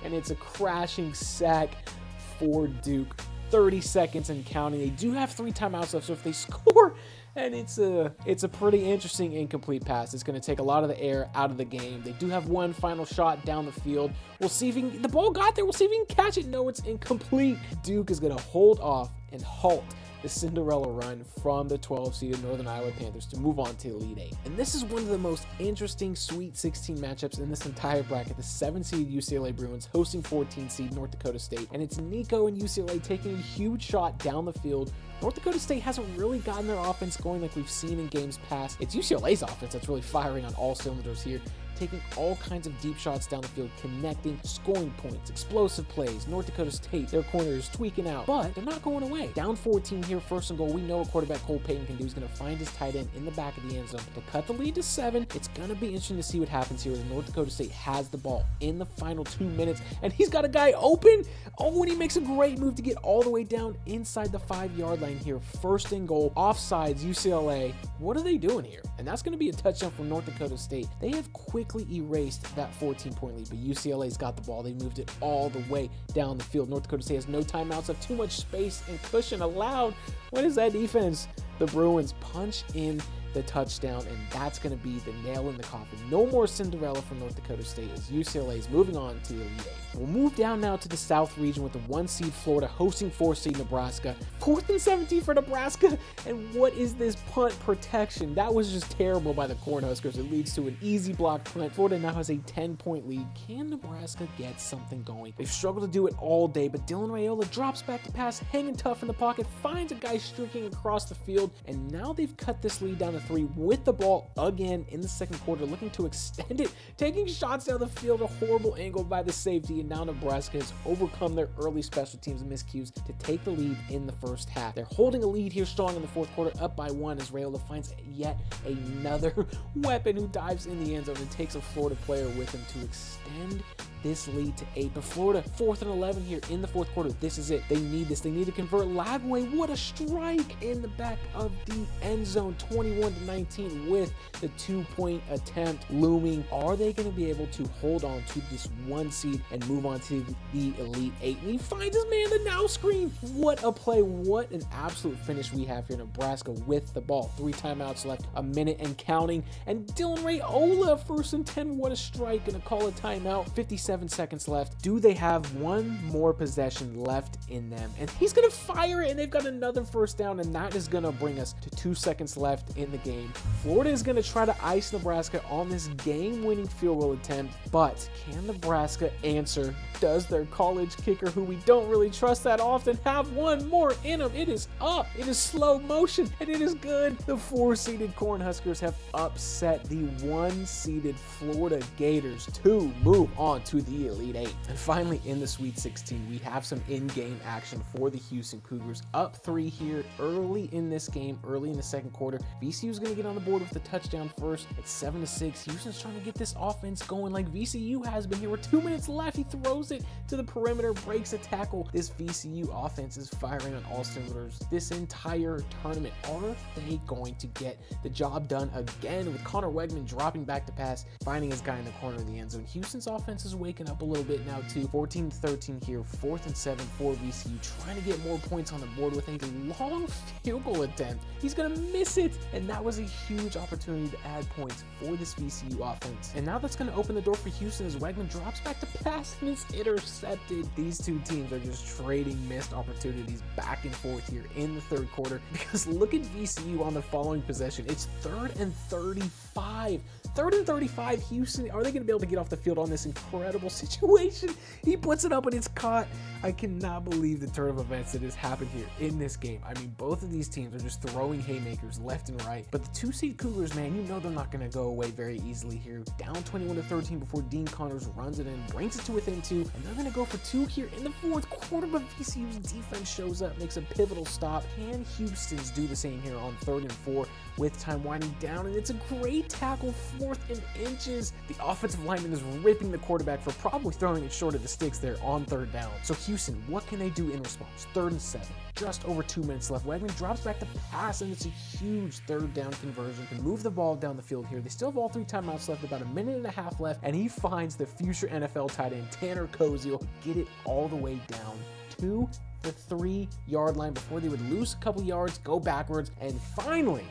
And it's a crashing sack for Duke. 30 seconds and counting. They do have 3 timeouts left, so if they score, and it's a pretty interesting incomplete pass. It's going to take a lot of the air out of the game. They do have one final shot down the field. We'll see if the ball got there. We'll see if he can catch it. No, it's incomplete. Duke is going to hold off and halt the Cinderella run from the 12-seeded Northern Iowa Panthers to move on to Elite 8. And this is one of the most interesting Sweet 16 matchups in this entire bracket. The 7-seed UCLA Bruins hosting 14-seed North Dakota State. And it's Nico and UCLA taking a huge shot down the field. North Dakota State hasn't really gotten their offense going like we've seen in games past. It's UCLA's offense that's really firing on all cylinders here, taking all kinds of deep shots down the field, connecting, scoring points, explosive plays. North Dakota State, their corner is tweaking out, but they're not going away. Down 14 here, first and goal. We know what quarterback Cole Payton can do. He's going to find his tight end in the back of the end zone to cut the lead to 7. It's going to be interesting to see what happens here as North Dakota State has the ball in the final 2 minutes, and he's got a guy open. Oh, and he makes a great move to get all the way down inside the 5-yard line here. First and goal, offsides, UCLA. What are they doing here? And that's going to be a touchdown from North Dakota State. They have quickly erased that 14-point lead, but UCLA's got the ball. They moved it all the way down the field. North Dakota State has no timeouts, have too much space and cushion allowed. What is that defense? The Bruins punch in the touchdown, and that's going to be the nail in the coffin. No more Cinderella from North Dakota State as UCLA is moving on to the Elite 8. We'll move down now to the South region with the 1-seed Florida hosting 4-seed Nebraska. 4th and 17 for Nebraska, and what is this punt protection? That was just terrible by the Cornhuskers. It leads to an easy block punt. Florida now has a 10-point lead. Can Nebraska get something going? They've struggled to do it all day, but Dylan Raiola drops back to pass, hanging tough in the pocket, finds a guy streaking across the field, and now they've cut this lead down to 3 with the ball again in the second quarter, looking to extend it, taking shots down the field, a horrible angle by the safety, and now Nebraska has overcome their early special teams miscues to take the lead in the first half. They're holding a lead here strong in the fourth quarter, up by 1 as Rayola finds yet another weapon who dives in the end zone and takes a Florida player with him to extend this lead to 8. But Florida, 4th and 11 here in the fourth quarter. This is it. They need this. They need to convert. Lagway, what a strike in the back of the end zone, 21-19 with the 2-point attempt looming. Are they going to be able to hold on to this 1 seed and move on to the Elite 8? And he finds his man the now screen. What a play. What an absolute finish we have here in Nebraska with the ball. 3 timeouts left, a minute and counting. And Dylan Rayola, 1st and 10. What a strike, and a call a timeout. 57 seconds left. Do they have one more possession left in them? And he's going to fire it, and they've got another first down, and that is going to bring us to 2 seconds left in the game. Florida is going to try to ice Nebraska on this game-winning field goal attempt, but can Nebraska answer? Does their college kicker, who we don't really trust that often, have one more in him? It is up. It is slow motion, and it is good. The 4-seeded Cornhuskers have upset the 1-seeded Florida Gators to move on to the Elite 8. And finally, in the Sweet 16, we have some in-game action for the Houston Cougars. Up 3 here early in this game, early in the second quarter. VCU is going to get on the board with the touchdown first. It's 7-6. Houston's trying to get this offense going like VCU has been here. With 2 minutes left, he throws it to the perimeter, breaks a tackle. This VCU offense is firing on all cylinders this entire tournament. Are they going to get the job done again, with Connor Wegman dropping back to pass, finding his guy in the corner of the end zone? Houston's offense is waking up a little bit now too. 14-13 here, 4th and 7 for VCU, trying to get more points on the board with a long field goal attempt. He's gonna miss it, and that was a huge opportunity to add points for this VCU offense. And now that's gonna open the door for Houston as Wegman drops back to pass and is intercepted. These two teams are just trading missed opportunities back and forth here in the third quarter, because look at VCU on the following possession. It's 3rd and 35. 3rd and 35, Houston, are they going to be able to get off the field on this incredible situation? He puts it up and it's caught. I cannot believe the turn of events that has happened here in this game. I mean, both of these teams are just throwing haymakers left and right. But the 2-seed Cougars, man, you know they're not going to go away very easily here. Down 21-13 before Dean Connors runs it in, brings it to within 2, and they're going to go for 2 here in the fourth quarter, but VCU's defense shows up, makes a pivotal stop. Can Houston's do the same here on 3rd and 4 with time winding down? And it's a great tackle, 4th and inches. The offensive lineman is ripping the quarterback for probably throwing it short of the sticks there on 3rd down. So Houston, what can they do in response? 3rd and 7. Just over 2 minutes left. Wegman drops back to pass, and it's a huge 3rd down conversion to move the ball down the field here. They still have all 3 timeouts left, about a minute and a half left, and he finds the future NFL tight end Tanner Koziel, get it all the way down to the 3-yard line before they would lose a couple yards, go backwards, and finally,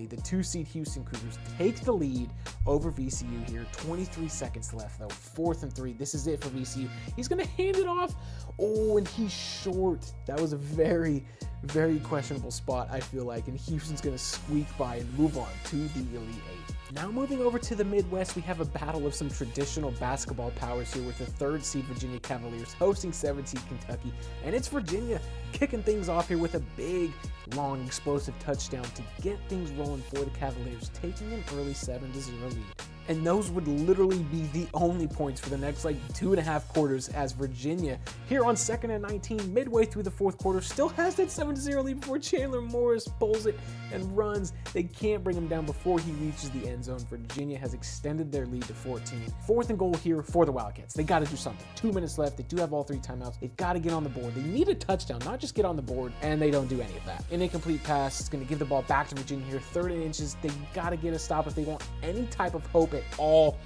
the 2-seed Houston Cougars take the lead over VCU here. 23 seconds left though, 4th and 3. This is it for VCU. He's gonna hand it off. Oh, and he's short. That was a very, very questionable spot, I feel like, and Houston's gonna squeak by and move on to the Elite 8. Now moving over to the Midwest, we have a battle of some traditional basketball powers here with the 3rd-seed Virginia Cavaliers hosting 7th-seed Kentucky, and it's Virginia kicking things off here with a big, long, explosive touchdown to get things rolling for the Cavaliers, taking an early 7-0 lead. And those would literally be the only points for the next 2.5 quarters, as Virginia here on 2nd and 19 midway through the fourth quarter still has that 7-0 lead before Chandler Morris pulls it and runs. They can't bring him down before he reaches the end zone. Virginia has extended their lead to 14. 4th and goal here for the Wildcats. They got to do something. 2 minutes left. They do have all 3 timeouts. They've got to get on the board. They need a touchdown, not just get on the board, and they don't do any of that. An incomplete pass is going to give the ball back to Virginia here. 3rd and inches. They got to get a stop if they want any type of hope at all,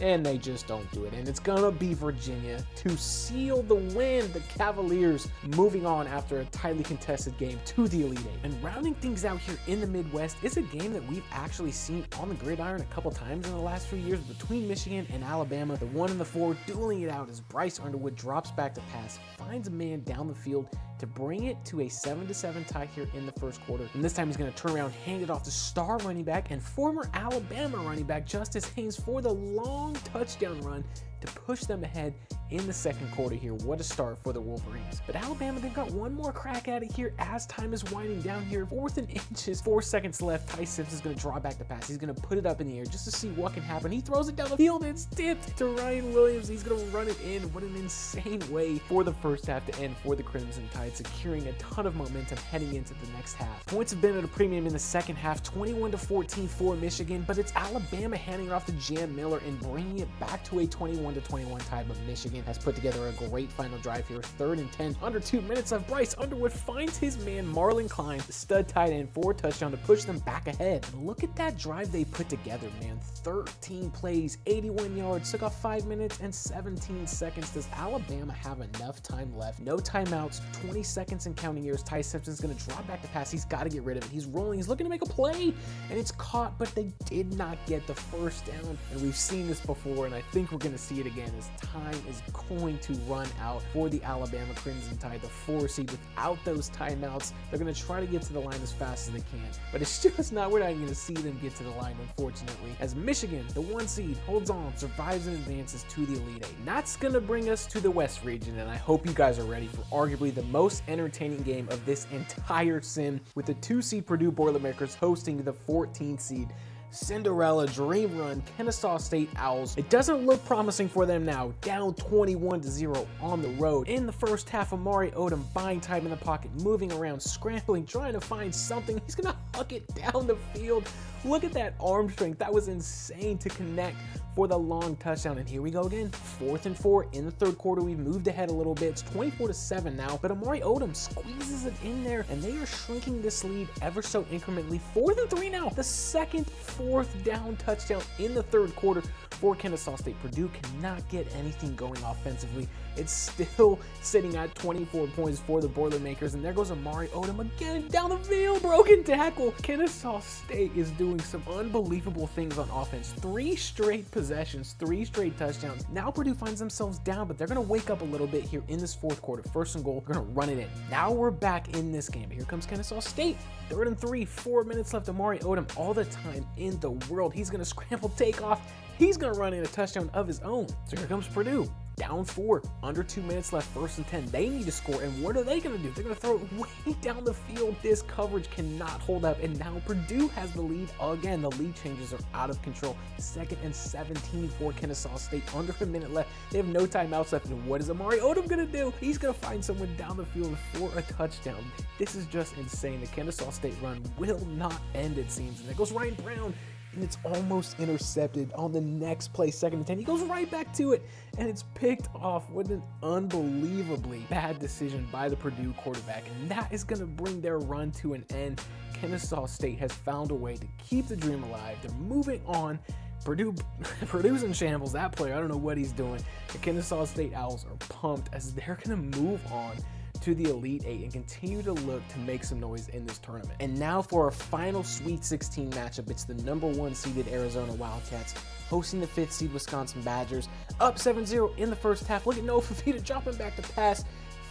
and they just don't do it. And it's gonna be Virginia to seal the win. The Cavaliers moving on after a tightly contested game to the Elite 8. And rounding things out here in the Midwest is a game that we've actually seen on the gridiron a couple times in the last few years between Michigan and Alabama. The 1 and the 4 dueling it out as Bryce Underwood drops back to pass, finds a man down the field to bring it to a 7-7 tie here in the first quarter. And this time he's going to turn around, hand it off to star running back and former Alabama running back Justice Haynes for the long touchdown run to push them ahead in the second quarter here. What a start for the Wolverines. But Alabama, they've got one more crack at it here as time is winding down here. 4th and inches, 4 seconds left. Ty Simpson's going to draw back the pass. He's going to put it up in the air just to see what can happen. He throws it down the field and it's tipped to Ryan Williams. He's going to run it in. What an insane way for the first half to end for the Crimson Tide, securing a ton of momentum heading into the next half. Points have been at a premium in the second half, 21-14 for Michigan, but it's Alabama handing it off to Jam Miller and bringing it back to a 21-21 tie. But Michigan has put together a great final drive here. 3rd and 10, under 2 minutes left. Bryce Underwood finds his man Marlon Klein, the stud tight end, for a touchdown to push them back ahead. And look at that drive they put together, man. 13 plays, 81 yards, took off 5 minutes and 17 seconds. Does Alabama have enough time left? No timeouts, 20 seconds and counting years. Ty Simpson's going to drop back the pass. He's got to get rid of it. He's rolling. He's looking to make a play, and it's caught, but they did not get the first down. And we've seen this before, and I think we're going to see it again as time is going to run out for the Alabama Crimson Tide, the 4 seed. Without those timeouts, they're going to try to get to the line as fast as they can, but it's just not, we're not going to see them get to the line, unfortunately, as Michigan, the 1 seed, holds on, survives, and advances to the Elite Eight. And that's going to bring us to the West region, and I hope you guys are ready for arguably the most entertaining game of this entire sim, with the 2 seed Purdue Boilermakers hosting the 14 seed Cinderella Dream Run Kennesaw State Owls. It doesn't look promising for them now, down 21-0 on the road. In the first half, Amari Odom buying time in the pocket, moving around, scrambling, trying to find something. He's gonna huck it down the field. Look at that arm strength. That was insane to connect for the long touchdown. And here we go again. 4th and 4 in the third quarter. We've moved ahead a little bit. It's 24-7 now, but Amari Odom squeezes it in there, and they are shrinking this lead ever so incrementally. 4th and 3 now. The second 4th down touchdown in the third quarter for Kennesaw State. Purdue cannot get anything going offensively. It's still sitting at 24 points for the Boilermakers, and there goes Amari Odom again down the field. Broken tackle. Kennesaw State is doing some unbelievable things on offense. 3 straight possessions, 3 straight touchdowns. Now Purdue finds themselves down, but they're going to wake up a little bit here in this fourth quarter. 1st and goal. They're going to run it in. Now we're back in this game. Here comes Kennesaw State. 3rd and 3, 4 minutes left. Amari Odom, all the time in the world. He's going to scramble, take off. He's going to run in a touchdown of his own. So here comes Purdue. Down 4, under 2 minutes left, 1st and 10. They need to score, and what are they going to do? They're going to throw it way down the field. This coverage cannot hold up, and now Purdue has the lead again. The lead changes are out of control. 2nd and 17 for Kennesaw State, under a minute left. They have no timeouts left, and what is Amari Odom going to do? He's going to find someone down the field for a touchdown. This is just insane. The Kennesaw State run will not end, it seems, and there goes Ryan Brown. And it's almost intercepted on the next play, 2nd and 10. He goes right back to it, and it's picked off. What an unbelievably bad decision by the Purdue quarterback, and that is going to bring their run to an end. Kennesaw State has found a way to keep the dream alive. They're moving on. Purdue's in shambles. That player, I don't know what he's doing. The Kennesaw State Owls are pumped as they're going to move on to the Elite Eight and continue to look to make some noise in this tournament. And now for our final Sweet 16 matchup, it's the number 1 seeded Arizona Wildcats hosting the 5th seed Wisconsin Badgers. Up 7-0 in the first half. Look at Noah Fafita dropping back to pass,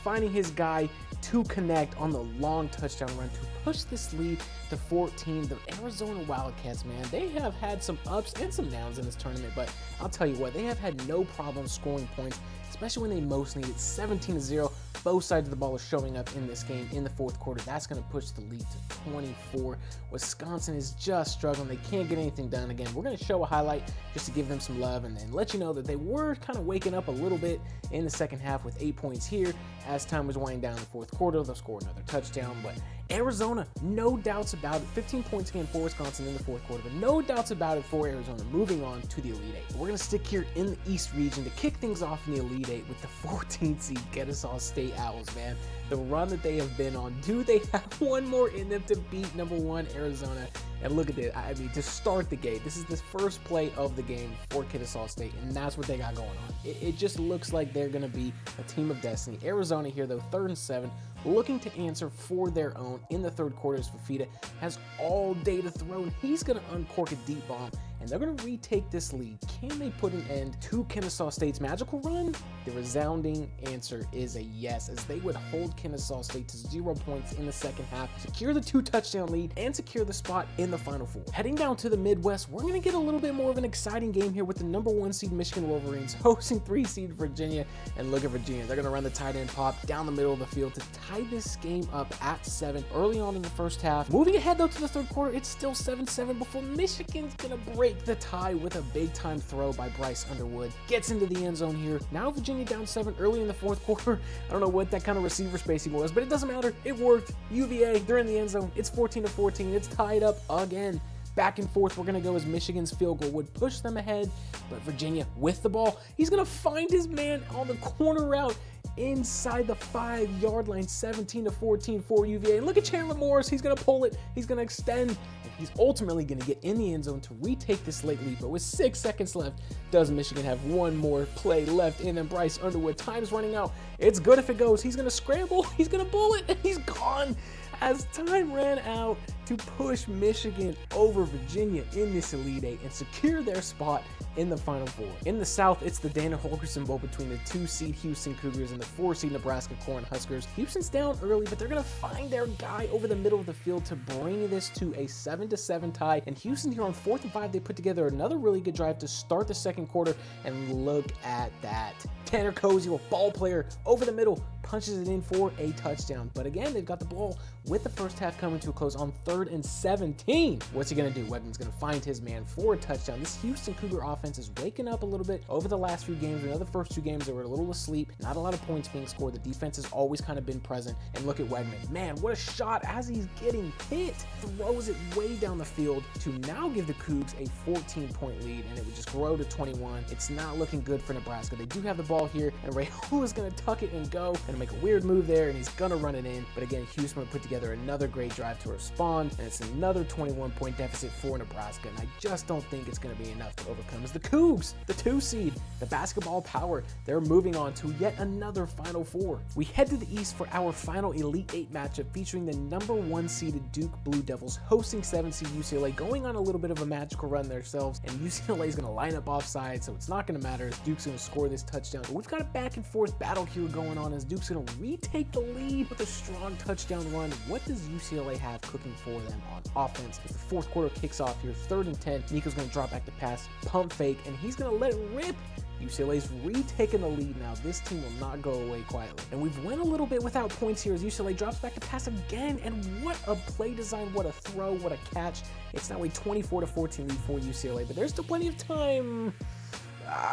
finding his guy to connect on the long touchdown run to push this lead to 14. The Arizona Wildcats, man, they have had some ups and some downs in this tournament, but I'll tell you what, they have had no problem scoring points, especially when they most need it. 17-0. Both sides of the ball are showing up in this game in the fourth quarter. That's going to push the lead to 24. Wisconsin is just struggling. They can't get anything done. Again, we're going to show a highlight just to give them some love and then let you know that they were kind of waking up a little bit in the second half with 8 points here. As time was winding down in the fourth quarter, they'll score another touchdown, but Arizona, no doubts about it. 15 points again for Wisconsin in the fourth quarter, but no doubts about it for Arizona moving on to the Elite Eight. We're going to stick here in the East region to kick things off in the Elite Eight with the 14th seed Kennesaw State Owls, man. The run that they have been on, do they have one more in them to beat number 1 Arizona? And look at this. I mean, to start the game, this is the first play of the game for Kennesaw State, and that's what they got going on. It just looks like they're going to be a team of destiny. Arizona here, though, 3rd and 7, looking to answer for their own in the third quarter as Fafita has all day to throw, and he's going to uncork a deep bomb, and they're going to retake this lead. Can they put an end to Kennesaw State's magical run? The resounding answer is a yes, as they would hold Kennesaw State to 0 points in the second half, secure the 2-touchdown lead, and secure the spot in the Final Four. Heading down to the Midwest, we're going to get a little bit more of an exciting game here with the number 1 seed Michigan Wolverines hosting 3 seed Virginia. And look at Virginia, they're going to run the tight end pop down the middle of the field to tie this game up at 7 early on in the first half. Moving ahead though to the third quarter, it's still 7-7 before Michigan's going to break the tie with a big time throw by Bryce Underwood. Gets into the end zone here. Now Virginia down 7 early in the fourth quarter. I don't know what that kind of receiver spacing was, but it doesn't matter. It worked. UVA, they're in the end zone. It's 14-14. It's tied up again. Back and forth, we're going to go as Michigan's field goal would push them ahead, but Virginia with the ball. He's going to find his man on the corner route inside the 5-yard line, 17-14 for UVA. And look at Chandler Morris. He's going to pull it. He's going to extend, and he's ultimately going to get in the end zone to retake this late lead. But with 6 seconds left, does Michigan have one more play left in? And Bryce Underwood, time's running out. It's good if it goes. He's going to scramble. He's going to pull it, and he's gone as time ran out to push Michigan over Virginia in this Elite Eight and secure their spot in the Final Four. In the South, it's the Dana Holgorsen Bowl between the 2-seed Houston Cougars and the 4-seed Nebraska Cornhuskers. Houston's down early, but they're going to find their guy over the middle of the field to bring this to a 7-7 tie. And Houston here on 4th and 5, they put together another really good drive to start the second quarter. And look at that. Tanner Koziel, ball player, over the middle, punches it in for a touchdown. But again, they've got the ball with the first half coming to a close on 3rd and 17. What's he going to do? Wegman's going to find his man for a touchdown. This Houston Cougar offense is waking up a little bit over the last few games. The first 2 games, they were a little asleep. Not a lot of points being scored. The defense has always kind of been present. And look at Wegman. Man, what a shot as he's getting hit. Throws it way down the field to now give the Cougs a 14-point lead, and it would just grow to 21. It's not looking good for Nebraska. They do have the ball here, and Rahul is going to tuck it and go and make a weird move there, and he's going to run it in. But again, Houston would put together another great drive to respond, and it's another 21-point deficit for Nebraska, and I just don't think it's going to be enough to overcome as the Cougs, the 2-seed, the basketball power, they're moving on to yet another Final Four. We head to the East for our final Elite Eight matchup featuring the number 1 seeded Duke Blue Devils hosting 7-seed UCLA, going on a little bit of a magical run themselves, and UCLA is going to line up offside, so it's not going to matter as Duke's going to score this touchdown. But we've got a back and forth battle here going on as Duke's going to retake the lead with a strong touchdown run. What does UCLA have cooking for them on offense? As the fourth quarter kicks off here, 3rd and 10, Nico's going to drop back the pass, pump fake, and he's going to let it rip. UCLA's retaken the lead now. This team will not go away quietly. And we've went a little bit without points here as UCLA drops back to pass again. And what a play design, what a throw, what a catch. It's now a 24-14 lead for UCLA, but there's still plenty of time.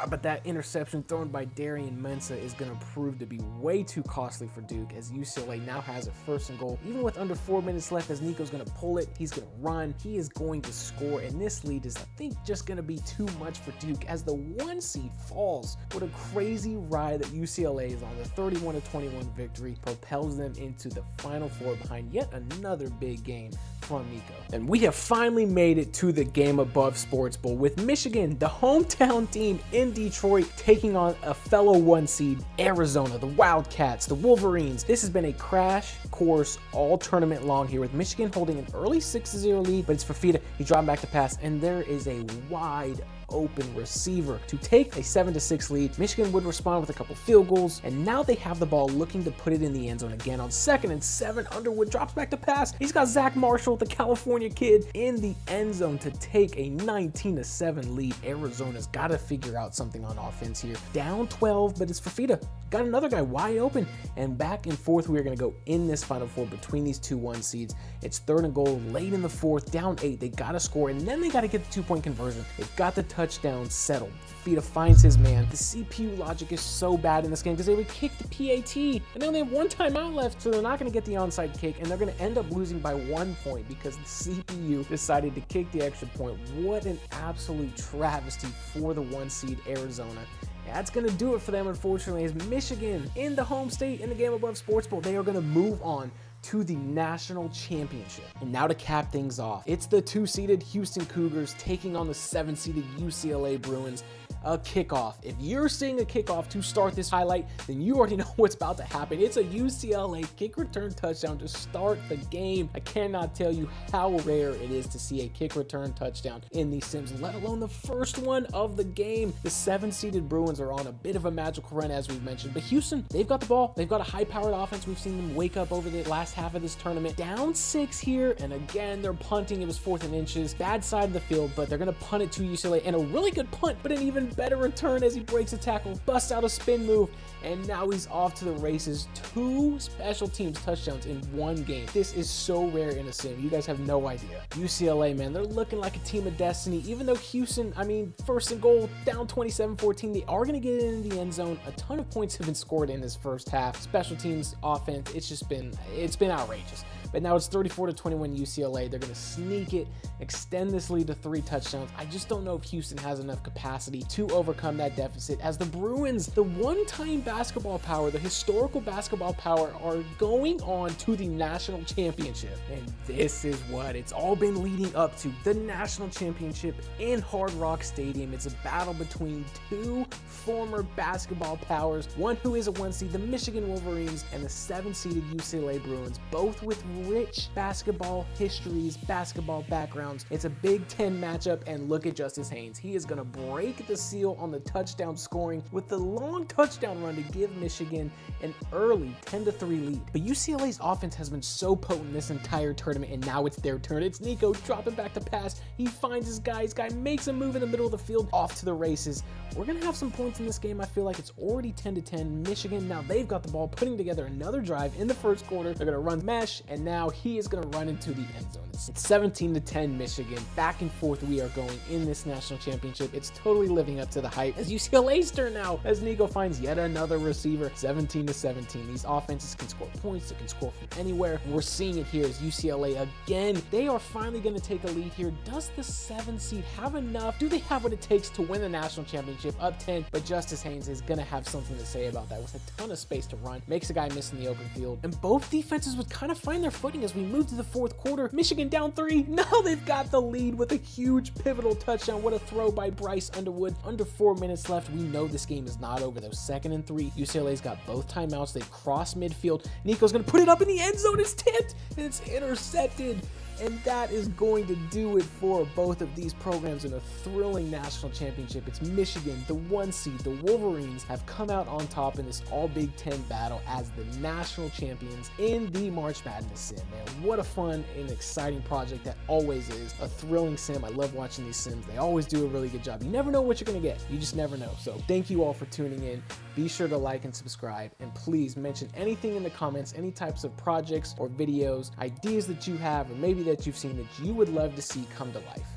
But that interception thrown by Darian Mensah is going to prove to be way too costly for Duke as UCLA now has a 1st and goal. Even with under 4 minutes left as Nico's going to pull it, he's going to run, he is going to score, and this lead is, I think, just going to be too much for Duke as the 1 seed falls. What a crazy ride that UCLA is on. The 31-21 victory propels them into the Final Four behind yet another big game from Nico. And we have finally made it to the Game Above Sports Bowl with Michigan, the hometown team in Detroit, taking on a fellow 1 seed Arizona, the Wildcats, the Wolverines. This has been a crash course all tournament long here with Michigan holding an early 6-0 lead, but it's Fafita. He dropped back to pass, and there is a wide open receiver to take a 7-6 lead. Michigan would respond with a couple field goals, and now they have the ball looking to put it in the end zone again on 2nd and 7. Underwood drops back to pass. He's got Zach Marshall, the California kid, in the end zone to take a 19-7 lead. Arizona's got to figure out something on offense here. Down 12, but it's Fafita. Got another guy wide open, and back and forth we are going to go in this Final Four between these 2 1 seeds. It's 3rd and goal late in the 4th, down 8. They got to score, and then they got to get the 2-point conversion. They've got the touchdown settled. Fafita finds his man. The CPU logic is so bad in this game because they would kick the PAT, and they only have 1 timeout left, so they're not going to get the onside kick, and they're going to end up losing by 1 point because the CPU decided to kick the extra point. What an absolute travesty for the 1 seed Arizona. That's going to do it for them, unfortunately, as Michigan in the home state in the Game Above Sports Bowl, they are going to move on to the national championship. And now to cap things off, it's the 2-seeded Houston Cougars taking on the 7-seeded UCLA Bruins. A kickoff. If you're seeing a kickoff to start this highlight, then you already know what's about to happen. It's a UCLA kick return touchdown to start the game. I cannot tell you how rare it is to see a kick return touchdown in these sims, let alone the first one of the game. The 7-seeded Bruins are on a bit of a magical run, as we've mentioned, but Houston, they've got the ball. They've got a high-powered offense. We've seen them wake up over the last half of this tournament. Down 6 here, and again, they're punting. It was 4th and inches. Bad side of the field, but they're going to punt it to UCLA, and a really good punt, but an even better return as he breaks a tackle, busts out a spin move, and now he's off to the races. 2 special teams touchdowns in one game. This is so rare in a sim. You guys have no idea. UCLA, man, they're looking like a team of destiny. Even though Houston, I mean, 1st and goal, down 27-14, they are going to get it in the end zone. A ton of points have been scored in this first half. Special teams, offense, it's been outrageous. But now it's 34-21 UCLA. They're going to sneak it, extend this lead to 3 touchdowns. I just don't know if Houston has enough capacity to overcome that deficit, as the Bruins, the one-time basketball power, the historical basketball power, are going on to the national championship. And this is what it's all been leading up to, the national championship in Hard Rock Stadium. It's a battle between 2 former basketball powers, one who is a 1 seed, the Michigan Wolverines, and the 7-seeded UCLA Bruins, both with rich basketball histories, basketball backgrounds. It's a Big Ten matchup, and look at Justice Haynes. He is going to break the seal on the touchdown scoring with the long touchdown run to give Michigan an early 10-3 lead. But UCLA's offense has been so potent this entire tournament, and now it's their turn. It's Nico dropping back to pass. He finds his guy. His guy makes a move in the middle of the field, off to the races. We're going to have some points in this game. I feel like it's already 10-10. Michigan, now they've got the ball, putting together another drive in the first quarter. They're going to run mesh, and now he is going to run into the end zone. It's 17-10 Michigan. Back and forth we are going in this national championship. It's totally living up to the hype. As UCLA's turn now, as Nico finds yet another receiver. 17-17. These offenses can score points. They can score from anywhere. We're seeing it here as UCLA again. They are finally going to take a lead here. Does the 7 seed have enough? Do they have what it takes to win the national championship? Up 10, but Justice Haynes is going to have something to say about that with a ton of space to run. Makes a guy miss in the open field. And both defenses would kind of find their footing as we move to the 4th quarter. Michigan down 3. Now they've got the lead with a huge pivotal touchdown. What a throw by Bryce Underwood. Under 4 minutes left. We know this game is not over though. 2nd and 3. UCLA's got both timeouts. They've crossed midfield. Nico's going to put it up in the end zone. It's tipped and it's intercepted. And that is going to do it for both of these programs in a thrilling national championship. It's Michigan, the 1 seed. The Wolverines have come out on top in this all Big Ten battle as the national champions in the March Madness sim. Man, what a fun and exciting project that always is. A thrilling sim. I love watching these sims. They always do a really good job. You never know what you're going to get. You just never know. So thank you all for tuning in. Be sure to like and subscribe. And please mention anything in the comments, any types of projects or videos, ideas that you have, or maybe that you've seen that you would love to see come to life.